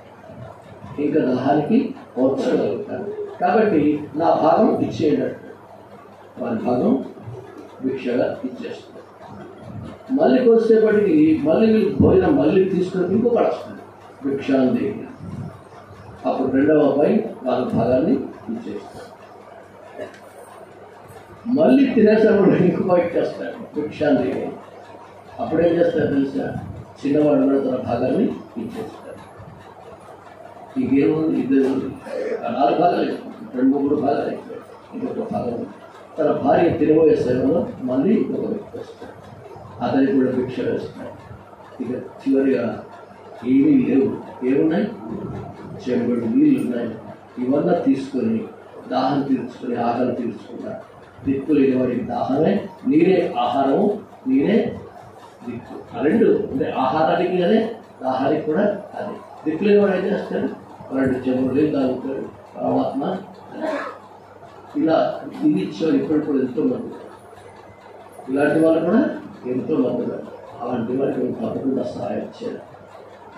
ఇంకా దాహానికి ఓర్చుకోగలుగుతాను. కాబట్టి నా భాగం ఇచ్చేయడం, వారి భాగం భిక్షగా ఇచ్చేస్తుంది. మళ్ళీ కొద్దిసేపటికి మళ్ళీ భోజనం మళ్ళీ తీసుకొని ఇంకొకటి వస్తుంది భిక్షాందేహి. అప్పుడు రెండవ అబ్బాయి వాళ్ళ భాగాన్ని ఇచ్చేస్తారు. మళ్ళీ తినేసేప్పుడు ఇంకొక ఇచ్చేస్తాడు భిక్షాందేహి. అప్పుడేం చేస్తారు తెలుసా? చిన్నవాడు కూడా తన భాగాన్ని ఇచ్చేస్తాడు. ఇంకేముంది? 4 భాగాలు, 2-3 భాగాలు అయిపోయాయి. ఇంకొక భాగం తన భార్య తినబోయే సమయంలో మళ్ళీ ఒక వ్యక్తి వస్తాడు, అతనికి కూడా భిక్ష వేస్తాడు. ఇక చివరిగా ఏమీ లేవు, ఏమున్నాయి? చెంబడు నీళ్ళు ఉన్నాయి. ఇవన్నీ తీసుకొని దాహం తీర్చుకొని ఆకలి తీర్చుకున్నాడు. దిక్కు లేని వాడికి దాహమే, నీరే ఆహారము, నీరే దిక్కు. ఆ రెండు అంటే ఆహారానికి అదే, దాహానికి కూడా అదే. దిక్కు లేని వాడు ఏం చేస్తాడు? 2 చెంబుడు నీళ్ళు తాగుతాడు. పరమాత్మ ఇలా ఇది ఇచ్చేవారు ఇప్పుడు ఎంతోమంది. ఇలాంటి వాళ్ళు కూడా ఎంతోమంది. అలాంటి వారికి తప్పకుండా సహాయం చేయాలి.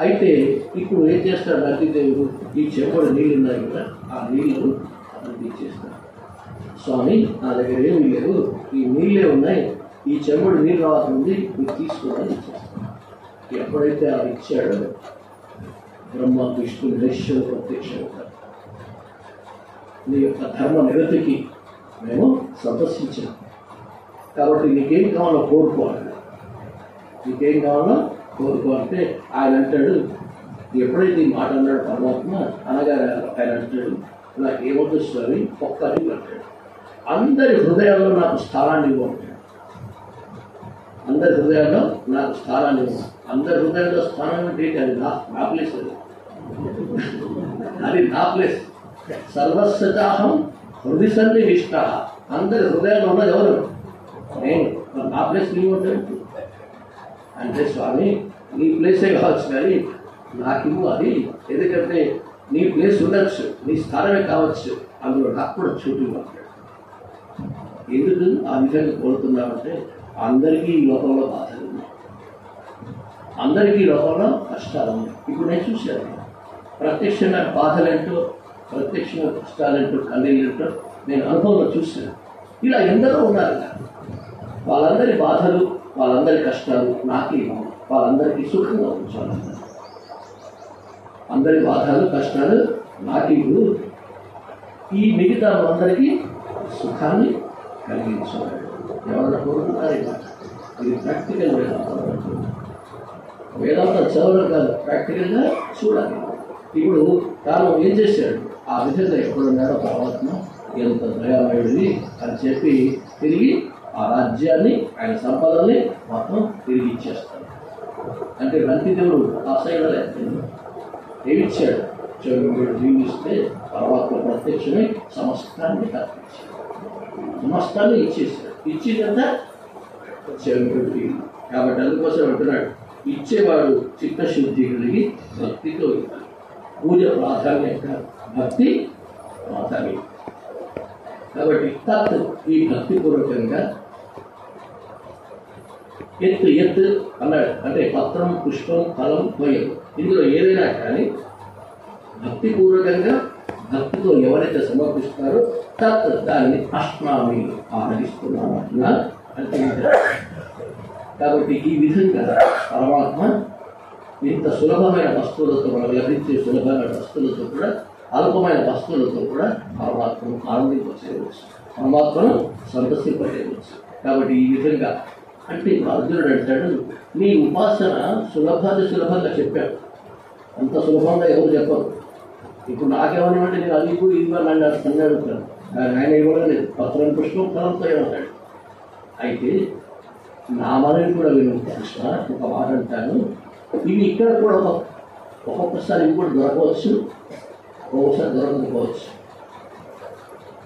అయితే ఇప్పుడు ఏం చేస్తాడు అగ్నిదేవుడు? ఈ చెంబడి నీళ్ళు ఉన్నాయి కదా, ఆ నీళ్లు అతనికి ఇచ్చేస్తాడు. స్వామి, నా దగ్గర ఏమీ లేదు, ఈ నీళ్ళే ఉన్నాయి, ఈ చెంబడి నీళ్ళు రాకుండా మీరు తీసుకోవాలని ఇచ్చేస్తాడు. ఎప్పుడైతే అది ఇచ్చాడో బ్రహ్మ విష్ణు మహేశ్వరుడు ప్రత్యక్షమవుతాడు. నీ యొక్క ధర్మ నిరతికి మేము సందర్శించాం కాబట్టి నీకేం కావాలో కోరుకోవాలి, నీకేం కావాలో కోరుకోవాలంటే ఆయన అంటాడు, ఎప్పుడైతే ఈ మాట అన్నాడు పరమాత్మ అనగా ఆయన అంటాడు, నాకు ఏమవుతుంది స్వామి, ఒక్క అడుగు అంటాడు. అందరి హృదయాల్లో నాకు స్థానాన్ని ఇవ్వంటాడు. అందరి హృదయాల్లో నాకు స్థానాన్ని ఇవ్వ. అందరి హృదయాల్లో స్థానం అంటే అది నా ప్లేస్, అది నా ప్లేస్. సర్వస్వతాహం హృదయ సన్నివిష్ట. అందరి హృదయాల్లో ఉన్నది ఎవరు? నేను. నా ప్లేస్ నీవు అంటే అంటే స్వామి నీ ప్లేసే కావచ్చు కానీ నాకివ్వు అది, ఎందుకంటే నీ ప్లేస్ ఉండొచ్చు, నీ స్థానమే కావచ్చు, అందులో నాకు కూడా చోటు ఇవ్వాలి. ఎందుకు ఆ విధంగా కోరుతున్నామంటే అందరికీ ఈ లోకంలో బాధలు ఉన్నాయి, అందరికీ ఈ లోకంలో కష్టాలు ఉన్నాయి. ఇప్పుడు నేను చూశాను ప్రత్యక్షమైన బాధలేంటో, ప్రత్యక్షమైన కష్టాలేంటో, కన్నీళ్ళేంటో నేను అనుభవంలో చూశాను. ఇలా ఎందరో ఉన్నారు, వాళ్ళందరి బాధలు, వాళ్ళందరి కష్టాలు నాకే ఇవ్వాలి, వాళ్ళందరికీ సుఖంగా ఉంచాలి. అందరి బాధలు కష్టాలు నాకే ఇవ్వు, ఈ మిగతా వాళ్ళందరికీ సుఖాన్ని కలిగించాలి. ఎవరైనా కోరుకుంటారు ఇది ప్రాక్టికల్ వేదాంతం చదవడం కాదు, ప్రాక్టికల్గా చూడాలి. ఇప్పుడు తాను ఏం చేశాడు? ఆ విధంగా ఎప్పుడున్నాడో పరమాత్మ ఎంత దయామయుడిని అని చెప్పి తిరిగి ఆ రాజ్యాన్ని, ఆయన సంపదల్ని మొత్తం తిరిగి ఇచ్చేస్తాడు. అంటే రంతిదేవుడు ఆ సైడ్లో ఏమిచ్చాడు? చెవుడు జీవిస్తే పరమాత్మ ప్రత్యక్షమై సమస్తాన్ని కల్పించాడు, సమస్తాన్ని ఇచ్చేసాడు. ఇచ్చిందంతా చెవుడు. కాబట్టి అందుకోసం అంటున్నాడు, ఇచ్చేవాడు చిత్తశుద్ధి కలిగి భక్తితో ఇవ్వాలి. పూజ ప్రాధాన్యత, భక్తి ప్రాధాన్యత. కాబట్టి తత్ ఈ భక్తిపూర్వకంగా ఎత్తు అన్నాడు. అంటే పత్రం, పుష్పం, ఫలం, ద్వయం, ఇందులో ఏదైనా కానీ భక్తిపూర్వకంగా భక్తితో ఎవరైతే సమర్పిస్తారో తత్ దాన్ని అష్టామి ఆరాధిస్తున్నాను అంటే. కాబట్టి ఈ విధంగా పరమాత్మ ఇంత సులభమైన వస్తువులతో, మనకు లభించే సులభమైన వస్తువులతో కూడా, అల్పమైన వస్తువులతో కూడా పరమాత్మను ఆనందింపచేయవచ్చు, పరమాత్మను సంతసింపచేయవచ్చు. కాబట్టి ఈ విధంగా అంటే అర్జునుడు అంటాడు, నీ ఉపాసన సులభంగా చెప్పాడు, అంత సులభంగా ఎవరు చెప్పరు. ఇప్పుడు నాకేమన్నామంటే నేను అది కూడా ఇది నన్ను అడుగుతాను, ఆయన ఇవ్వడం లేదు. పత్రం, పుష్పం, ఫలంతో ఏమంటాడు. అయితే నా మనని కూడా విను కృష్ణ, ఒక మాట అంటాను, ఇవి ఇక్కడ కూడా ఒక్కొక్కసారి ఇవి కూడా దొరకవచ్చు, ఒక్కొక్కసారి దొరకకపోవచ్చు.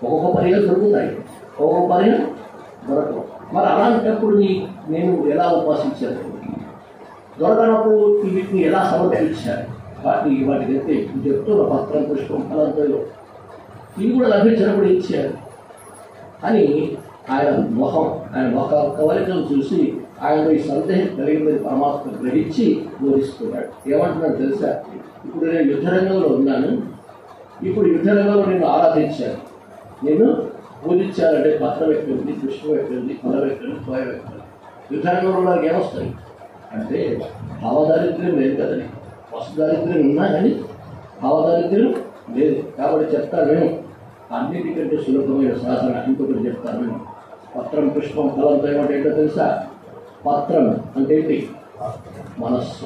ఒక్కొక్క పర్యాలు దొరుకుతాయి, ఒక్కొక్క పర్యాలు దొరకవు. మరి అలాంటప్పుడు నేను ఎలా ఉపాసించాను? దొరకనప్పుడు వీటిని ఎలా సమర్పించాను? వాటికైతే చెప్తున్న పత్రం, పుష్పం, ఫలంతో ఇవి కూడా లభించినప్పుడు ఇచ్చారు అని ఆయన ముఖ కవలికలు చూసి ఆయన ఈ సందేహం కలిగిందని పరమాత్మ గ్రహించి బోధిస్తున్నాడు. ఏమంటున్నాడు తెలుసా? ఇప్పుడు నేను యుద్ధరంగంలో ఉన్నాను, ఇప్పుడు యుద్ధరంగంలో నేను ఆరాధించాను, నేను పూజించాలంటే పత్రం ఎక్కింది, పుష్పం ఎక్కింది, ఫలం ఎక్కింది, ద్వయం ఎక్కింది. యుద్ధరంగంలో నాకు ఏమొస్తాయి అంటే భావదారిద్ర్యం లేదు కదండి. వస్తుదారిద్ర్యం ఉన్నా కానీ భావదారిద్ర్యం లేదు. కాబట్టి చెప్తాను నేను, అన్నిటికంటే సులభమైన సాధన ఇంకొకటి చెప్తాను నేను. పత్రం, పుష్పం, ఫలంతో ఏమంటే ఏంటో తెలుసా? పత్రం అంటే ఏంటి? మనస్సు.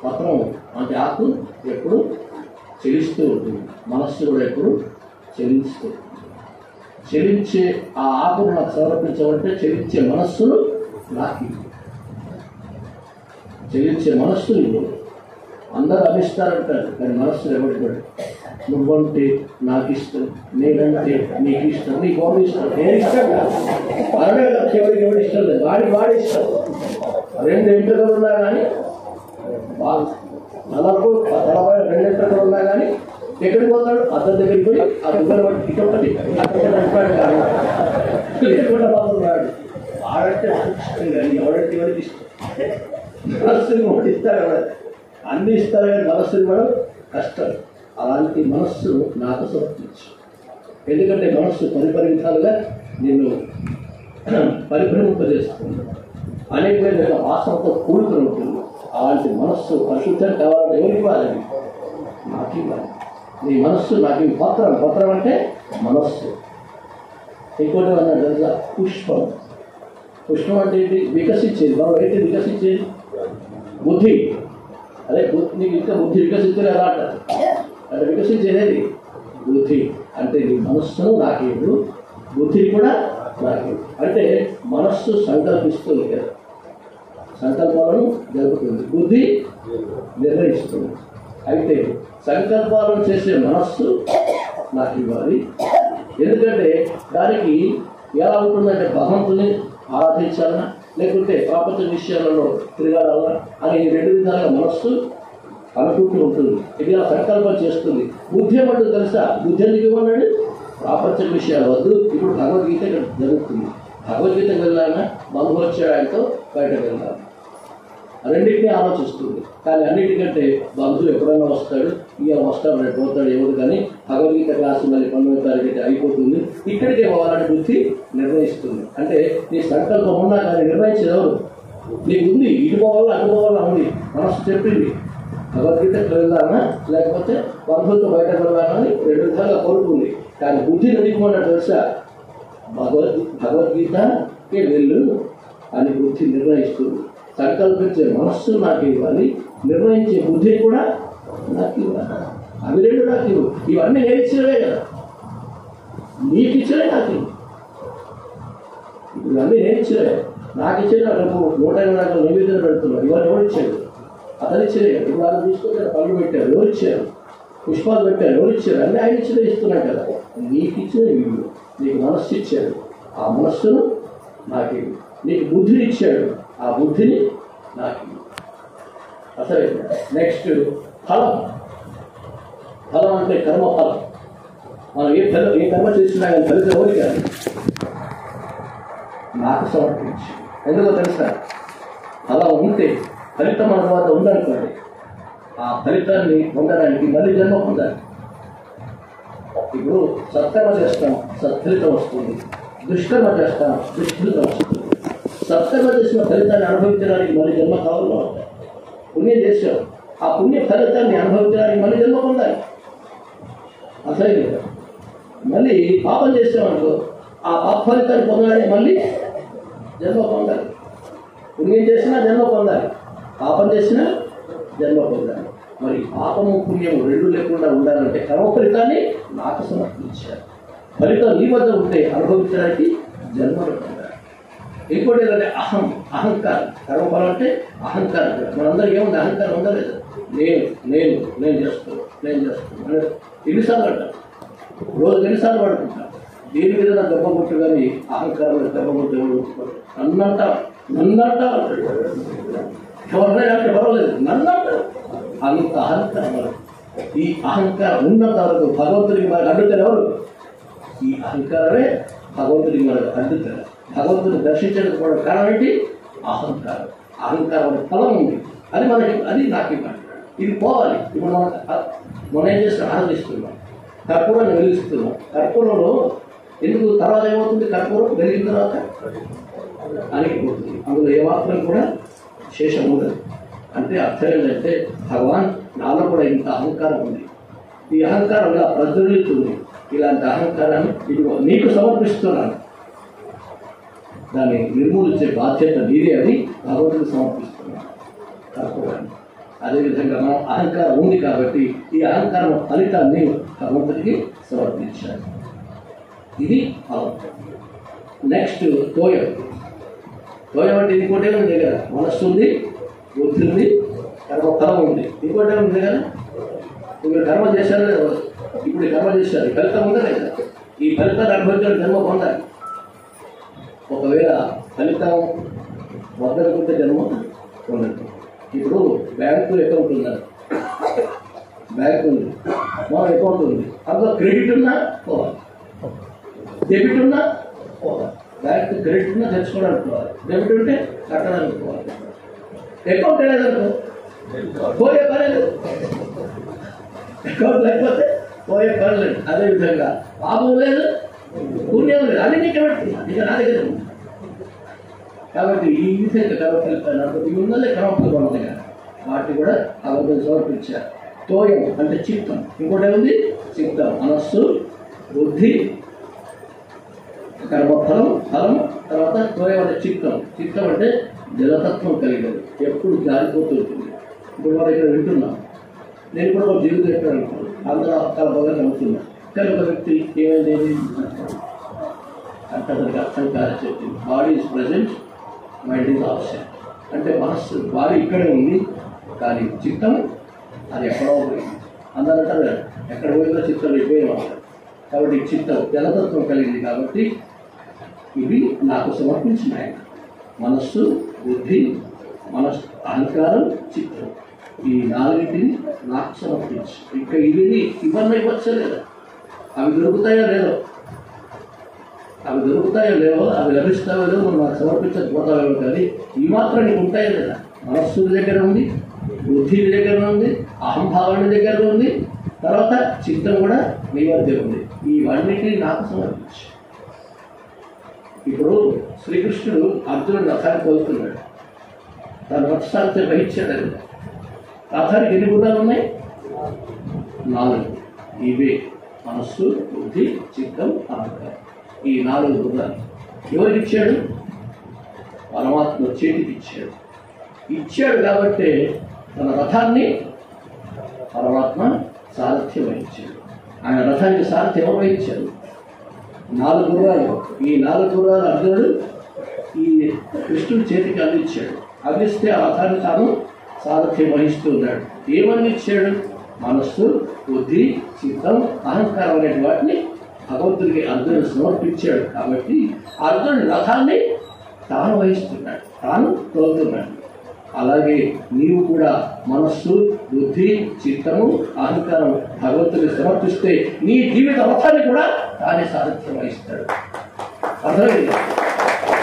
పత్రం అంటే ఆకు ఎప్పుడు చెలిస్తూ ఉంటుంది, మనస్సు కూడా ఎప్పుడు చెలిస్తూ ఉంటుంది. చెలించే ఆ ఆకును నాకు సమర్పించమంటే చెలించే మనస్సును నాకు, చెలించే మనస్సును ఇవ్వడు. అందరూ అభిస్తారంటారు కానీ మనస్సును ఎవరిపడు. నువ్వంటే నాకు ఇష్టం, నేనంటే నీకు ఇష్టం, నీకు ఎవరు ఇష్టం? నేను ఇష్టం కాదు, అరవై లక్ష ఎవరికి ఇష్టం లేదు, వాడి ఇష్టం. 2 ఎంట్రుకలు ఉన్నా కానీ తలకు 2 ఎంట్రుకలు ఉన్నా కానీ ఎక్కడికి పోతాడు? అద్దం దగ్గరికి పోయి ఆ దుగ్గలు పట్టి ఇటువంటి అక్కడ అంటాడు కానీ లేకుండా పోతున్నాడు. వాడంటే ఇష్టం కానీ ఎవడంటే ఎవరికి ఇష్టం? మనస్సుని ఒకటి ఇస్తాడు. అన్ని ఇస్తారు కానీ మనస్సు ఇవ్వడం కష్టం. అలాంటి మనస్సు నాకు సమర్పించు. ఎందుకంటే మనస్సు పరిపరిమితాలుగా నిన్ను పరిభ్రమింపజేస్తుంది, అనేకమైన వాసనతో కూడుకుని ఉంటుంది. అలాంటి మనస్సు పరిశుద్ధం కావాలని ఎవరికి ఇవ్వాలని? నాకు ఇవ్వాలి. నీ మనస్సు నాకు పత్రం. పత్రం అంటే మనస్సు. ఇంకోటి అన్నా తెలుసా? పుష్పం. పుష్పం అంటే ఏంటి? వికసించేది. మనం ఏంటి వికసించేది? బుద్ధి. అదే నీకు ఇంకా బుద్ధి వికసించేది ఎలా అంటారు? అంటే వికసించేది బుద్ధి. అంటే నీ మనస్సును నాకేడు, బుద్ధిని కూడా నాకేడు. అంటే మనస్సు సంకల్పిస్తుంది కదా, సంకల్పాలను జరుపుతుంది, బుద్ధి నిర్ణయిస్తుంది. అయితే సంకల్పాలను చేసే మనస్సు నాకు ఇవ్వాలి. ఎందుకంటే దానికి ఎలా ఉంటుందంటే భగవంతుని ఆరాధించాలన్నా లేకుంటే ప్రపంచ విషయాలలో తిరగాలన్నా అని రెండు విధాలుగా మనస్సు అనుకుంటూ ఉంటుంది. ఇది ఆ సంకల్పం చేస్తుంది. బుద్ధి ఏమంటుంది తెలుసా? బుద్ధి ఎందుకు ఇవ్వన్నాడు? ప్రపంచ విషయాలు వద్దు, ఇప్పుడు భగవద్గీత ఇక్కడ జరుగుతుంది. భగవద్గీతకు వెళ్ళాలన్నా బంధువు వచ్చాడు ఆయనతో బయటకు వెళ్ళాలి, రెండింటినీ ఆలోచిస్తుంది. కానీ అన్నిటికంటే బంధువు ఎప్పుడైనా వస్తాడు, ఇక వస్తాడు రేపు పోతాడు ఎవరు. కానీ భగవద్గీత క్లాసు మళ్ళీ 19వ తారీఖు అయితే అయిపోతుంది, ఇక్కడికే పోవాలని బుద్ధి నిర్ణయిస్తుంది. అంటే నీ సంకల్పం ఉన్నా కానీ నిర్ణయించేది ఎవరు? నీకు ఉంది, ఇటు పోవాలా అటు పోవాలా ఉంది. మనసు చెప్పింది భగవద్గీతకు వెళ్దామా లేకపోతే బంధువులతో బయటకు వెళ్ళామని రెండు విధాలుగా కోరుకుంది. కానీ బుద్ధి నడిపోమన్నాడు తెలుసా? భగవద్గీతకే వెళ్ళు అని బుద్ధి నిర్ణయిస్తుంది. సంకల్పించే మనస్సు నాకు ఇవ్వాలి, నిర్ణయించే బుద్ధిని కూడా నాకు ఇవ్వాలి. అవి రెండు నాకు ఇవ్వు. ఇవన్నీ నేను ఇచ్చినవే కదా, నీకు ఇచ్చినవే నాకు ఇవ్వు. ఇవన్నీ నేను ఇచ్చినవే, నాకు ఇచ్చిన రేపు 180 నివేదన పెడుతున్నాడు. ఇవన్నీ ఎవరు ఇచ్చాడు? అతను ఇచ్చినవి. ఇప్పుడు వాళ్ళు తీసుకుంటే పళ్ళు పెట్టారు, ఎవరు ఇచ్చారు? పుష్పాలు పెట్టారు, ఎవరు ఇచ్చారు? అన్నీ ఆయన ఇచ్చినవి ఇస్తున్నాడు కదా. నీకు ఇచ్చిన ఇల్లు, నీకు మనస్సు ఇచ్చాడు, ఆ మనస్సును నాకు ఇవ్వు. నీకు బుద్ధిని ఇచ్చాడు, ఆ బుద్ధిని నాకు ఇవ్వు. అసలు నెక్స్ట్ ఫలం. ఫలం అంటే కర్మఫలం. మనం ఏ కర్మ చేసినా కానీ ఫలితం ఎవరికి కాదు, నాకు సమర్పించి. ఎందుకో తెలుసా? ఫలం ఉంటే ఫలితం మన తర్వాత ఉందనుకోండి, ఆ ఫలితాన్ని పొందడానికి మళ్ళీ జన్మ పొందాలి. ఇప్పుడు సత్కర్మ చేస్తాం, సత్ఫలితం వస్తుంది. దుష్కర్మ చేస్తాం, దుష్ఫలితం వస్తుంది. సత్కర్మ చేసిన ఫలితాన్ని అనుభవించడానికి మళ్ళీ జన్మ కావాలో, పుణ్యం చేసాం, ఆ పుణ్య ఫలితాన్ని అనుభవించడానికి మళ్ళీ జన్మ పొందాలి. అసలే కదా. మళ్ళీ పాపం చేసామనుకో, ఆ పాప ఫలితాన్ని పొందడానికి మళ్ళీ జన్మ పొందాలి. పుణ్యం చేసినా జన్మ పొందాలి, పాపం చేసినా జన్మ పొందాలి. మరి పాపము పుణ్యము రెండు లేకుండా ఉండాలంటే కర్మ ఫలితాన్ని నాకు సమర్పించారు. ఫలితం నీ వద్ద ఉంటే అనుభవించడానికి జన్మలు పొందాలి. ఇంకోటి ఏంటంటే అహంకారం. కర్మఫలం అంటే అహంకారం. మనందరికీ ఏముంది? అహంకారం ఉందా లేదా? నేను చేస్తాను ఎన్నిసార్లు అంటాం? రోజు ఎన్నిసార్లు పడుకుంటాం? దీని మీద నా దెబ్బ కొట్టు, కానీ అహంకారం దెబ్బ కొట్టు ఎవరు నన్నంటా ఎవరినైనా అంటే పర్వాలేదు, నన్నంటారు. అంత అహంకారం. ఈ అహంకారం ఉన్నంత వరకు భగవంతుడికి మనకు అడ్డుతారు ఎవరు? ఈ అహంకారమే భగవంతుడికి మనకు అడ్డుతారు. భగవంతుని దర్శించడానికి కూడా కారణం ఏంటి? అహంకారం. అహంకారం అనే ఫలం ఉంది, అది నాకు ఇవ్వాలి. ఇది పోవాలి. ఇప్పుడు మనం ఏం చేస్తాం? ఆనందిస్తున్నాం, కర్పూరాన్ని వెలిగిస్తున్నాం. కర్పూరంలో ఎందుకు తర్వాత ఏమవుతుంది? కర్పూరం వెలిగిన తర్వాత అణిగిపోతుంది, అందులో ఏమాత్రం కూడా శేషం ఉండదు. అంటే అర్థం ఏంటంటే భగవాన్ నాలో కూడా ఇంత అహంకారం ఉంది, ఈ అహంకారం ఇలా ప్రజ్వలిస్తుంది. ఇలాంటి అహంకారాన్ని ఇదిగో నీకు సమర్పిస్తున్నాను, దాన్ని నిర్మూలించే బాధ్యత నీదే అని భగవంతుడికి సమర్పిస్తున్నాను కర్పూరాన్ని. అదేవిధంగా మనం అహంకారం ఉంది కాబట్టి ఈ అహంకారం ఫలితాన్ని భగవంతుడికి సమర్పించాలి. ఇది ఫలం. నెక్స్ట్ తోయం. తోయం అంటే ఇంకోటి ఏముంది దగ్గర? మనస్సు ఉంది, బుద్ధి ఉంది, కర్మ ఉంది. ఇంకోటి ఏముంది కదా? ఇప్పుడు కర్మ చేశారు లేదా? ఇప్పుడు కర్మ చేశారు, ఫలితం ఉందా లేదా? ఈ ఫలితాన్ని అనుభవించడం జన్మ పొందాలి. ఒకవేళ ఫలితం వద్దనుకుంటే జన్మ పొందదు. ఇప్పుడు బ్యాంకు అకౌంట్ ఉన్నారు, బ్యాంక్ ఉంది, మన అకౌంట్ ఉంది, అందులో క్రెడిట్ ఉన్నా పోవాలి, డెబిట్ ఉన్నా పోవాలి. బ్యాంక్ క్రెడిట్ ఉన్నా తెచ్చుకోవడానికి పోవాలి, డెబిట్ ఉంటే కట్టడానికి పోవాలి. అకౌంట్ లేదనుకో పోయే పర్లేదు, అకౌంట్ లేకపోతే పోయే పర్లేదు. అదేవిధంగా పాపం లేదు, పుణ్యం లేదు, అది నీకు పెడుతున్నా, ఇక నా దగ్గర ఉంది. కాబట్టి ఈ విధంగా కాబట్టి ఉన్నదే క్రమంగా ఉన్నది కదా, వాటిని కూడా అబద్ధం సమర్పించారు. తోయం అంటే చిత్తం, ఇంకోటి ఉంది చిత్తం, మనస్సు, బుద్ధి, కర్మఫలం, ఫలం. తర్వాత తోయం అంటే చిత్తం. చిత్తం అంటే జలతత్వం కలిగినది, ఎప్పుడు జారిపోతూ ఉంటుంది. ఇప్పుడు మన ఇక్కడ వింటున్నాం, నేను కూడా ఒక జీవితం ఎక్కడ అనుకున్నాను, అందరూ అక్కడ బాగా నమ్ముతున్నా. కానీ ఒక వ్యక్తి ఏమైంది అంటే అతనికి అర్థం కాదని చెప్పింది. Body is present, mind is absent. అంటే మనస్సు బాడీ ఇక్కడే ఉంది, కానీ చిత్తం అది ఎక్కడో పోయింది. అందరూ అంటారు ఎక్కడ పోయిందో చిత్తం వెళ్ళిపోయేవాళ్ళు. కాబట్టి చిత్తం జలతత్వం కలిగింది. కాబట్టి ఇవి నాకు సమర్పించిన ఆయన మనస్సు, బుద్ధి, మనస్సు, అహంకారం, చిత్తం, ఈ నాలుగింటిని నాకు సమర్పించు. ఇంకా ఇవి ఇవన్నీ వచ్చలేదా, అవి దొరుకుతాయో లేదో, అవి దొరుకుతాయో లేవో, అవి లభిస్తాయో లేవో మనం నాకు సమర్పించకపోతాయో, కానీ ఈ మాత్రం నీకు ఉంటాయో లేదా. మనస్సు దగ్గర ఉంది, బుద్ధి దగ్గర ఉంది, అహంభావన దగ్గర ఉంది, తర్వాత చిత్తం కూడా మీ వద్ద ఉంది. ఇవన్నిటిని నాకు సమర్పించు. ఇప్పుడు శ్రీకృష్ణుడు అర్జునుడు రథానికి వెళ్తున్నాడు, తన రథసారథ్య వహించాడు. రథానికి ఎన్ని గుర్రాలు ఉన్నాయి? 4. ఇవే మనస్సు, బుద్ధి, చిత్తం, అహంకారం. ఈ 4 గుర్రాలు ఎవరికి ఇచ్చాడు? పరమాత్మ చేతికి ఇచ్చాడు. ఇచ్చాడు కాబట్టి తన రథాన్ని పరమాత్మ సారథ్యం వహించాడు. ఆయన రథానికి సారథ్యం ఎవరు వహించారు? 4 గుర్రాలు. ఈ 4 గుర్రాలు అర్జునుడు ఈ కృష్ణుడి చేతికి అందించాడు. అందిస్తే ఆ రథాన్ని తాను సారథ్యం వహిస్తూ ఉన్నాడు. ఏమని ఇచ్చాడు? మనస్సు, బుద్ధి, చిత్తం, అహంకారం అనే వాటిని భగవంతుడికి అర్జునుడు సమర్పించాడు. కాబట్టి అర్జునుడి రథాన్ని తాను వహిస్తున్నాడు, తాను తోలుతున్నాడు. అలాగే నీవు కూడా మనస్సు, బుద్ధి, చిత్తము, అహంకారం భగవంతుడికి సమర్పిస్తే నీ జీవిత రథాన్ని కూడా తానే సారథ్యం వహిస్తాడు. అర్థమైంది?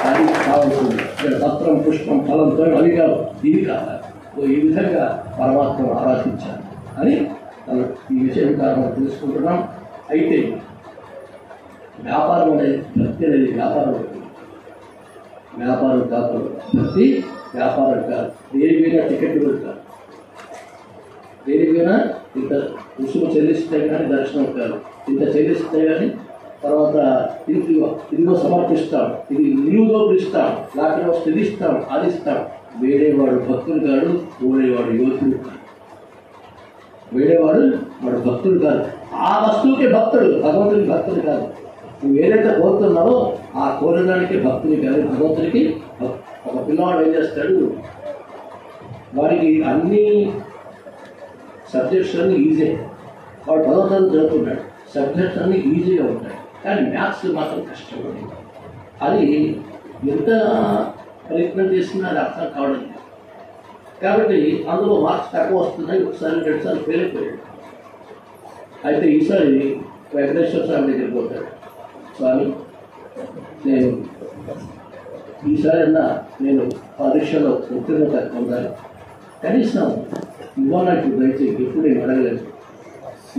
అది కావాల్సింది. పత్రం, పుష్పం, ఫలంతో అవి కాదు, ఇవి కావాలి. ఈ విధంగా పరమాత్మను ఆరాధించాలి అని మనం ఈ విషయం కారణం తెలుసుకుంటున్నాం. అయితే వ్యాపారం అనేది భక్తి అనేది వ్యాపారం కాదు. భక్తి వ్యాపారం కాదు. దేనికైనా టికెట్ కాదు, దేనికైనా ఇంత రుసుము చెల్లిస్తే కానీ దర్శనం కాదు, ఇంత చెల్లిస్తే కానీ తర్వాత ఇదిగో సమర్పిస్తాం, ఇది నిలువులో ఇస్తాం, లేకపోతే వస్తే ఇది ఇస్తాం, అది ఇస్తాం. వేడేవాడు భక్తుడు కాడు, ఓడేవాడు యోధుడు కాదు. వేడేవాడు వాడు భక్తుడు కాదు, ఆ వస్తువుకే భక్తుడు, భగవంతుడికి భక్తుడు కాదు. నువ్వు ఏదైతే కోరుతున్నావో ఆ కోరడానికి భక్తుడి కాదు, భగవంతుడికి. ఒక పిల్లవాడు ఏం చేస్తాడు, వాడికి అన్ని సబ్జెక్ట్స్ అన్నీ ఈజీ, వాడు 10వ తరగతి చదువుతున్నాడు, సబ్జెక్ట్స్ అన్నీ ఈజీగా ఉంటాయి, కానీ మ్యాథ్స్ మాత్రం కష్టపడి అది ఎంత ప్రయత్నం చేసినా అది అర్థం కావడం లేదు. కాబట్టి అందులో మార్క్స్ తక్కువ వస్తున్నాయి, ఒకసారి 2 సార్లు ఫెయిల్ అయిపోయాడు. అయితే ఈసారి వెంకటేశ్వర స్వామి దగ్గరికి పోతాడు. స్వామి, నేను ఈసారి నేను పరీక్షలో ఉత్తీర్ణత పొందాలి, కనీసం ఇవ్వాలంటూ దయచేసి ఎప్పుడు నేను అడగలేదు.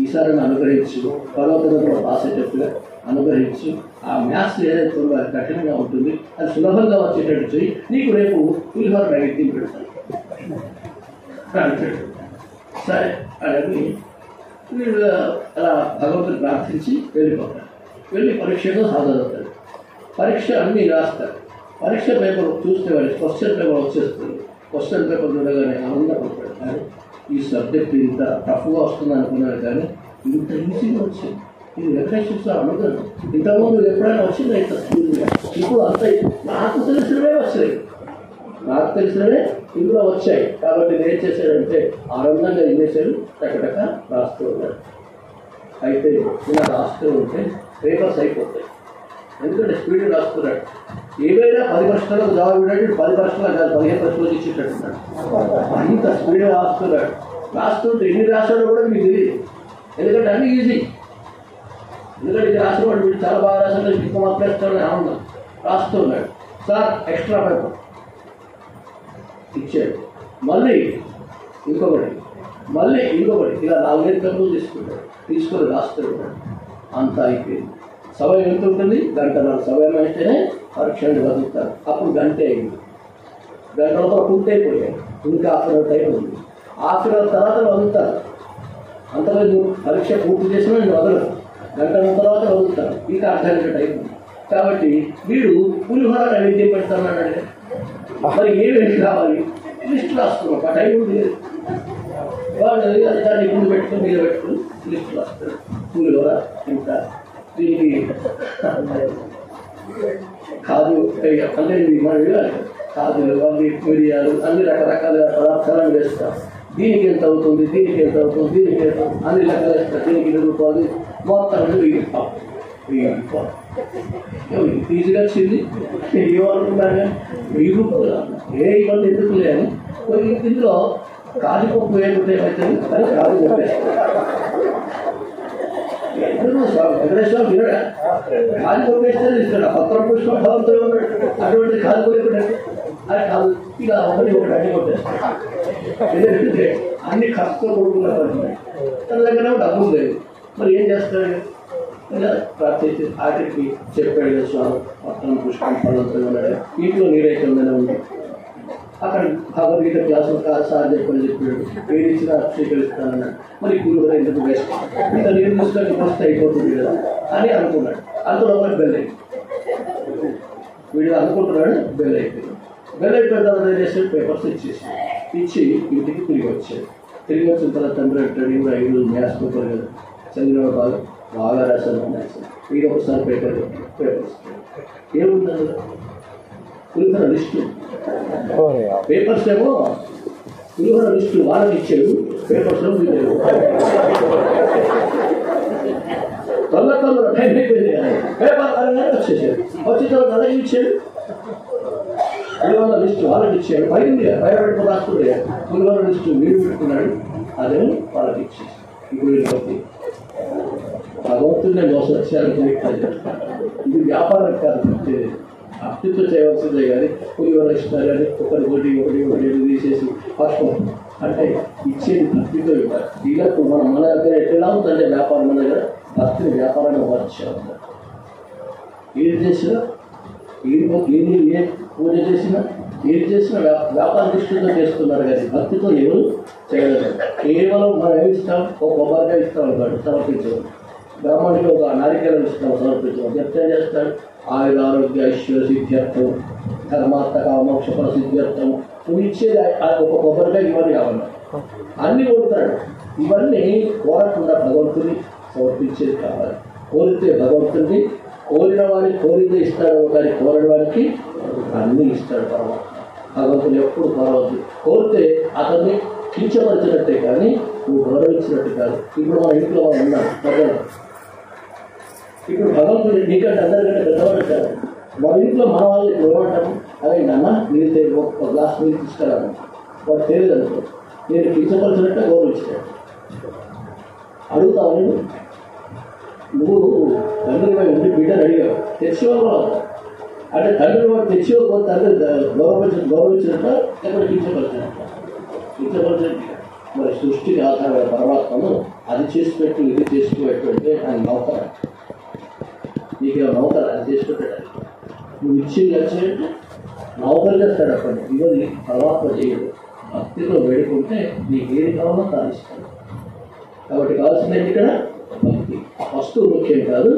ఈసారి అనుగ్రహించు, పర్వతంలో రాసేటట్టుగా అనుగ్రహించు. ఆ మ్యాథ్స్ ఏదైతే ఉందో అది కఠినంగా ఉంటుంది, అది సులభంగా వచ్చేటట్టు చేయి, నీకు రేపు పులిహోర నైవేద్యం పెడతాను అంటాడు. సరే అని వీళ్ళు అలా భగవంతుని ప్రార్థించి వెళ్ళిపోతాడు. వెళ్ళి పరీక్షలో హాజరవుతాడు. పరీక్ష అన్నీ రాస్తారు. పరీక్ష పేపర్ చూస్తే వాడికి క్వశ్చన్ పేపర్ వచ్చేస్తుంది. క్వశ్చన్ పేపర్ చూడగానే ఆనందపడతాడు. కానీ ఈ సబ్జెక్ట్ ఇంత టఫ్గా వస్తుంది అనుకున్నాడు, కానీ ఇంత ఈజీగా వచ్చింది. ఇది వెంకటేశ్వర స్వామి అనుకున్నాను. ఇంతకుముందు ఎప్పుడైనా వచ్చింది ఇంత స్పీడ్గా, ఇప్పుడు అంత నాకు తెలిసినవే వచ్చాయి, నాకు తెలిసినవే ఇందులో వచ్చాయి. కాబట్టి నేను ఏం చేశాడంటే ఆనందంగా ఏం చేశాడు, టకటక రాస్తూ ఉన్నాడు. అయితే ఇలా రాస్తూ ఉంటే పేపర్స్ అయిపోతాయి, ఎందుకంటే స్పీడ్ రాస్తున్నాడు. ఏవైనా 10 ప్రశ్నలకు జవాబు ఇవ్వడానికి 10 ప్రశ్నలు కాదు 15 ప్రశ్నలకు ఇచ్చేటట్టున్నాడు. అంత స్పీడ్గా రాస్తున్నాడు. రాస్తుంటే ఎన్ని రాస్తాడో కూడా మీకు తెలియదు, ఎందుకంటే అన్నీ ఈజీ. ఎందుకంటే ఇది రాసిన వాడు వీడు చాలా బాగా రాసాడు, ఇంకో మాట్లాడతాడని ఆనందం రాస్తున్నాడు. సార్ ఎక్స్ట్రా పేపర్ ఇచ్చాడు. మళ్ళీ ఇంకొకటి, మళ్ళీ ఇంకొకటి, ఇలా 4-5 కప్పులు తీసుకుంటాడు. తీసుకొని రాస్తాడు. అంతా అయిపోయింది. సమయం ఎంత ఉంటుంది? గంటన్నర సమయం అయితేనే పరీక్షలు చదువుతారు. అప్పుడు గంట అయింది. గంట లోపల పూర్తయిపోయాయి. ఇంకా హాఫ్ టైం ఉంది. హాఫ్ తర్వాత వదులుతారు. అంతలో పరీక్ష పూర్తి చేసినా నేను వదలరు. గంటల తర్వాత వదులుతాను. ఇంకా అర్ధగంట టైం ఉంది. కాబట్టి వీడు పులిహోర నైవేద్యం పెడతానన్నాడు. మరి ఏమేమి కావాలి లిస్ట్ రాస్తున్నాం. ఆ టైం ఉంది. వాళ్ళు దాన్ని ముందు పెట్టుకుని మీద పెట్టుకుని లిస్ట్ రాస్తారు. పులిహోర ఇంకా దీనికి కాదు అన్నీ కాజులు అన్ని మిరియాలు అన్ని రకరకాల పదార్థాలను వేస్తాం. దీనికి ఎంత అవుతుంది, దీనికి ఎంత అవుతుంది, దీనికి ఎంత అన్ని లెక్కలు వేస్తారు. దీనికి 20 రూపాయలు మొత్తం 1000 ఈజీగా వచ్చింది. ఏమనుకున్నాను 1000 రూపాయలు ఏ ఇబ్బంది ఎందుకు లేదు. ఇందులో కాజుపప్పు ఏమిటో అవుతుంది కానీ కాజు కొట్టేస్తారు. వెంకటేశ్వర వినడా కాజు కొట్టేస్తే ఇస్తాడు. పత్రం పుష్పం ఫలంతో ఉన్నాడు. అటువంటి కాజు కొట్టేది అది కాదు. ఇలా ఒకటి అన్ని కొట్టేస్తాడు. ఎందుకంటే అన్ని ఖర్చుతో కొడుకున్నారు. తన దగ్గర డబ్బులు లేదు. మరి ఏం చేస్తాడు? ఇలా ప్రార్థించి ఆఖరికి చెప్పాడు స్వామి పత్రం పుష్పం ఫలంతో ఉన్నాడు. ఇంట్లో నీరైతే ఉందని ఉంది. అక్కడ భగవద్గీత క్లాసులు సార్ చెప్పని చెప్పాడు. ఏది ఇచ్చినా స్వీకరిస్తానన్నాడు. మరి పులిహోర ఎందుకు వేస్ట్? ఇంకా నీరు తీసుకొని వస్తే అయిపోతుంది కదా అని అనుకున్నాడు. అందులో బెల్ అయిపోయింది. వీడు అనుకుంటున్నాడు. బెల్ అయిపోయింది. బెల్ అయిపోయిన తర్వాత ఏం చేస్తాడు? పేపర్స్ ఇచ్చి ఇంటికి తిరిగి వచ్చాడు. తిరిగి వచ్చిన తర్వాత తండ్రి అంటాడు, ఇంకా 5 రోజులు మ్యాథ్స్ పేపర్ కదా చదివిన బాగా రాశాను మ్యాథ్స్. ఇది ఒకసారి పేపర్స్ ఏముందని పులిహోర లిస్టు పేపర్స్ ఏమో పులిహోర లిస్టు వాళ్ళకి ఇచ్చాడు. పేపర్స్ ఏమో తొందర టైం అయిపోయింది. పేపర్ వచ్చేసాడు. వచ్చిన తర్వాత అలాగే ఇచ్చాడు. పులిహోర లిస్టు వాళ్ళకి ఇచ్చాడు. పైంది బయట పెట్టుకుని రాసుకుంటే పులిహోర లిస్టు వీడు పెట్టుకున్నాడు. అదే వాళ్ళకి ఇచ్చేసి ఇప్పుడు వీళ్ళకి భగవంతుడిని మోసం వచ్చారు. ఇది వ్యాపారం కాదు. భక్తితో చేయవలసిందే కానీ పులిహోర ఇస్తారు కానీ ఒకటి తీసేసి పక్షం అంటే ఇచ్చేది భక్తితో ఇవ్వాలి. ఇలా మన దగ్గర ఎట్లా ఉందంటే వ్యాపారం మన దగ్గర భక్తిని వ్యాపారంగా మార్చారు. ఏది చేసినా ఏ పూజ చేసినా ఏది చేసినా వ్యాపార దృష్టితో చేస్తున్నారు కానీ భక్తితో ఎవరు చేయలేదు. కేవలం మనం ఏమి ఇస్తాం? ఒక కొబ్బరికాయ ఇస్తాం అనుకోండి సమర్పించడం. బ్రాహ్మణుడికి ఒక నారికేళం ఇస్తాం సమర్పించడం. చెప్తే చేస్తాడు ఆయుధ ఆరోగ్య ఐశ్వర్య సిద్ధ్యర్థం ధర్మార్థ కామోక్ష సిద్ధ్యర్థం. నువ్వు ఇచ్చేది ఒక కొబ్బరికాయ ఇవన్నీ కావాలి. అన్నీ కోరుతాడు. ఇవన్నీ కోరకుండా భగవంతుని సమర్పించేది కావాలి. కోరితే భగవంతుడిని కోరిన వాడికి కోరితే ఇస్తాడు కానీ కోరిన వాడికి అన్నీ ఇస్తాడు పరమాత్మ. భగవంతుని ఎప్పుడు కోరవద్దు. కోరితే అతన్ని కించపరిచినట్టే కానీ నువ్వు గౌరవించినట్టు కాదు. ఇప్పుడు మన ఇంట్లో మనం ఉన్నాం పెద్దలు. ఇప్పుడు భగవంతుడు నీకంటే అందరికంటే పెద్దవాడు కాదు. మన ఇంట్లో మన వాళ్ళు ఇప్పుడు ఏమంటాము? అదే నాన్న నీరు ఒక గ్లాస్ నీరు తీసుకురాను. వాడు తెలియదు అనుకో. నేను కించపరిచినట్టే గౌరవించాడు. అడుగుతావు నేను నువ్వు తండ్రి ఉండి బిడ్డను అడిగావు తెచ్చేవాళ్ళు అంటే తండ్రి వాడు తెచ్చేవాళ్ళు తండ్రి గౌరవించినట్ట లేకపోతే కించపరిచినట్టు. మరి సృష్టికి ఆధారమైన పరమాత్మను అది చేసి పెట్టు ఇది చేసుకోబెట్టుంటే ఆయన నౌకరా? నీకేమో నౌకరా అది చేసి పెట్టాడు. నువ్వు ఇచ్చింది వచ్చినట్టు నౌకరు చేస్తాడు. అప్పటి ఇవన్నీ పరమాత్మ చేయడు. భక్తిలో వేడుకుంటే నీకు ఏది కావాలో సాధిస్తాడు. కాబట్టి కావాల్సింది ఇక్కడ భక్తి. వస్తువు ముఖ్యం కాదు,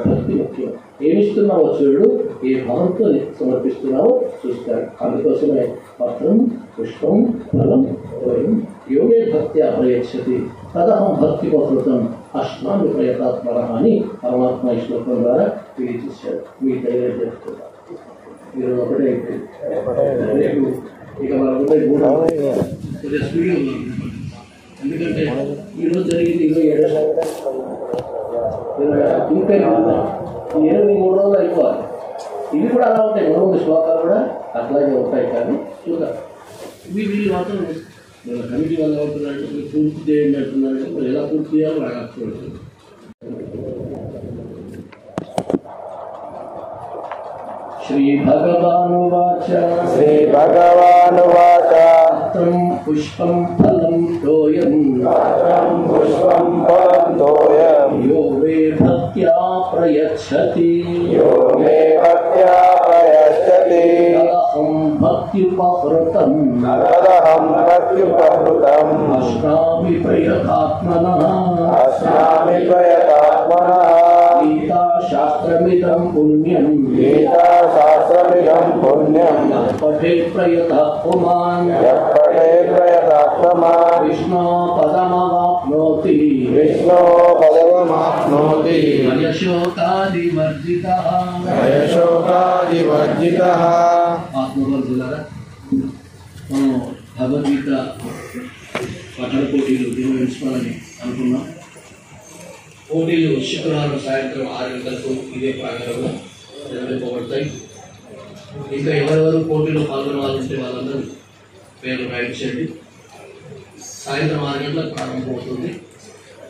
భక్తి ముఖ్యం. ఏమిస్తున్నావో చూడు, ఏ భావంతో సమర్పిస్తున్నావో చూస్తాడు. అందుకోసమే పత్రం పుష్పం ఫలం యోగే భక్తి అప్రయచ్చతి తదహం భక్తి పృతం అష్టాంగి ప్రయతాత్మర అని పరమాత్మ ఈ శ్లోకం ద్వారా తెలియజేశాడు. మీ ధైర్యం చేస్తున్నారు. ఈరోజు ఒకటే అయిపోయింది. రేపు ఇక మనకుంటే 3 స్పీడ్. ఎందుకంటే ఈరోజు జరిగింది 27 ఇంకా 23 రోజులు అయిపోవాలి. ఇవి కూడా అలా ఉంటాయి. 3 శ్లోకాలు కూడా అట్లాగే ఉంటాయి. కానీ చూద్దాం. వీళ్ళు మాత్రం కమిటీ వాళ్ళు అవుతున్నారంటే పూర్తి చేయండి అంటున్నారు. మరి ఎలా పూర్తి చేయాలో నాకు అర్థం. శ్రీ భగవానువాచ. పత్రం పుష్పం ఫలం తోయం పత్రం పుష్పం ఫలం తోయం యో మే భక్త్యా ప్రయచ్చతి యో మే భక్త్యా ప్రయచ్చతి తదహం భక్త్యుపహృతం తదహం భక్త్యుపహృతం అశ్నామి ప్రయతాత్మనః అస్నామి ప్రయతాత్మనః గీతా శాస్త్రమిదం పుణ్యం గీతాశాస్త్రమిదం పుణ్యం పఠేత్ ప్రయతః పుమాన్ యఃపఠేత్ ప్రయతాత్మమాన్ విష్ణో పదమవాప్నోతి విష్ణో పదమమాప్నోతి యశోకాదివర్జితః యశోకాదివర్జితః. ఆత్మవర్ధులారా, మనం భగవద్గీత పఠన పోటీలు నిర్వహించుకోవాలని అనుకున్నాం. పోటీలు శుక్రవారం సాయంత్రం 6 గంటలకు ఇదే ప్రాంగణంలో నిర్వహింపబడతాయి. ఇంకా ఎవరెవరు పోటీలో పాల్గొనే వాళ్ళు ఉంటే వాళ్ళందరూ పేరు రాయించండి. సాయంత్రం 6 గంటలకు ప్రారంభమవుతుంది.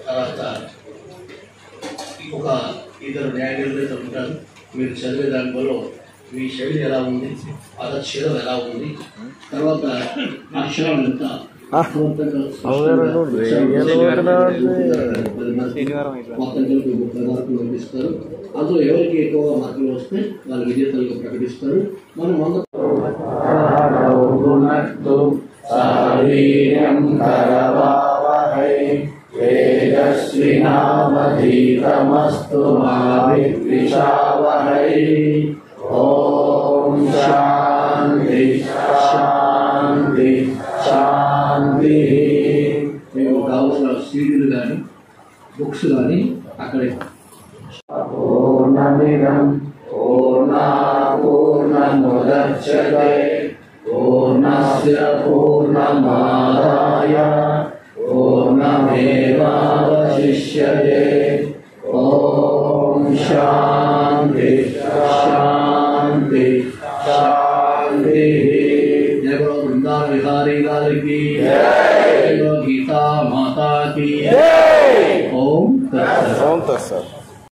తర్వాత ఒక ఇద్దరు న్యాయ నిర్ణేతలు ఉంటారు. మీరు చదివే దానిలో మీ శైలి ఎలా ఉంది, పదక్షేదం ఎలా ఉంది, తర్వాత అక్షరాలు ఎంత మొత్తం కలిపి 30 మార్కులు పంపిస్తారు. అందులో ఎవరికి ఎక్కువ మార్కులు వస్తే వాళ్ళు విజేతలుగా ప్రకటిస్తారు. మనం 100 తేజస్వినావధీతమస్తు మా విద్విషావహై. ఓం శాంతి శాంతి శాంతి. మీకు కావాల్సిన సీడీలు కానీ బుక్స్ కానీ అక్కడే. పూర్ణమిదం పూర్ణాత్ పూర్ణముదచ్యతే పూర్ణస్య పూర్ణమాదాయ పూర్ణమేవావశిష్యతే. ఓం శాంతి శాంతి శాంతి. జయ గురు బృందావన విహారీ గారికి, జై. గీతా మాతాకి. ఓం తత్సత్. ఓం తత్సత్.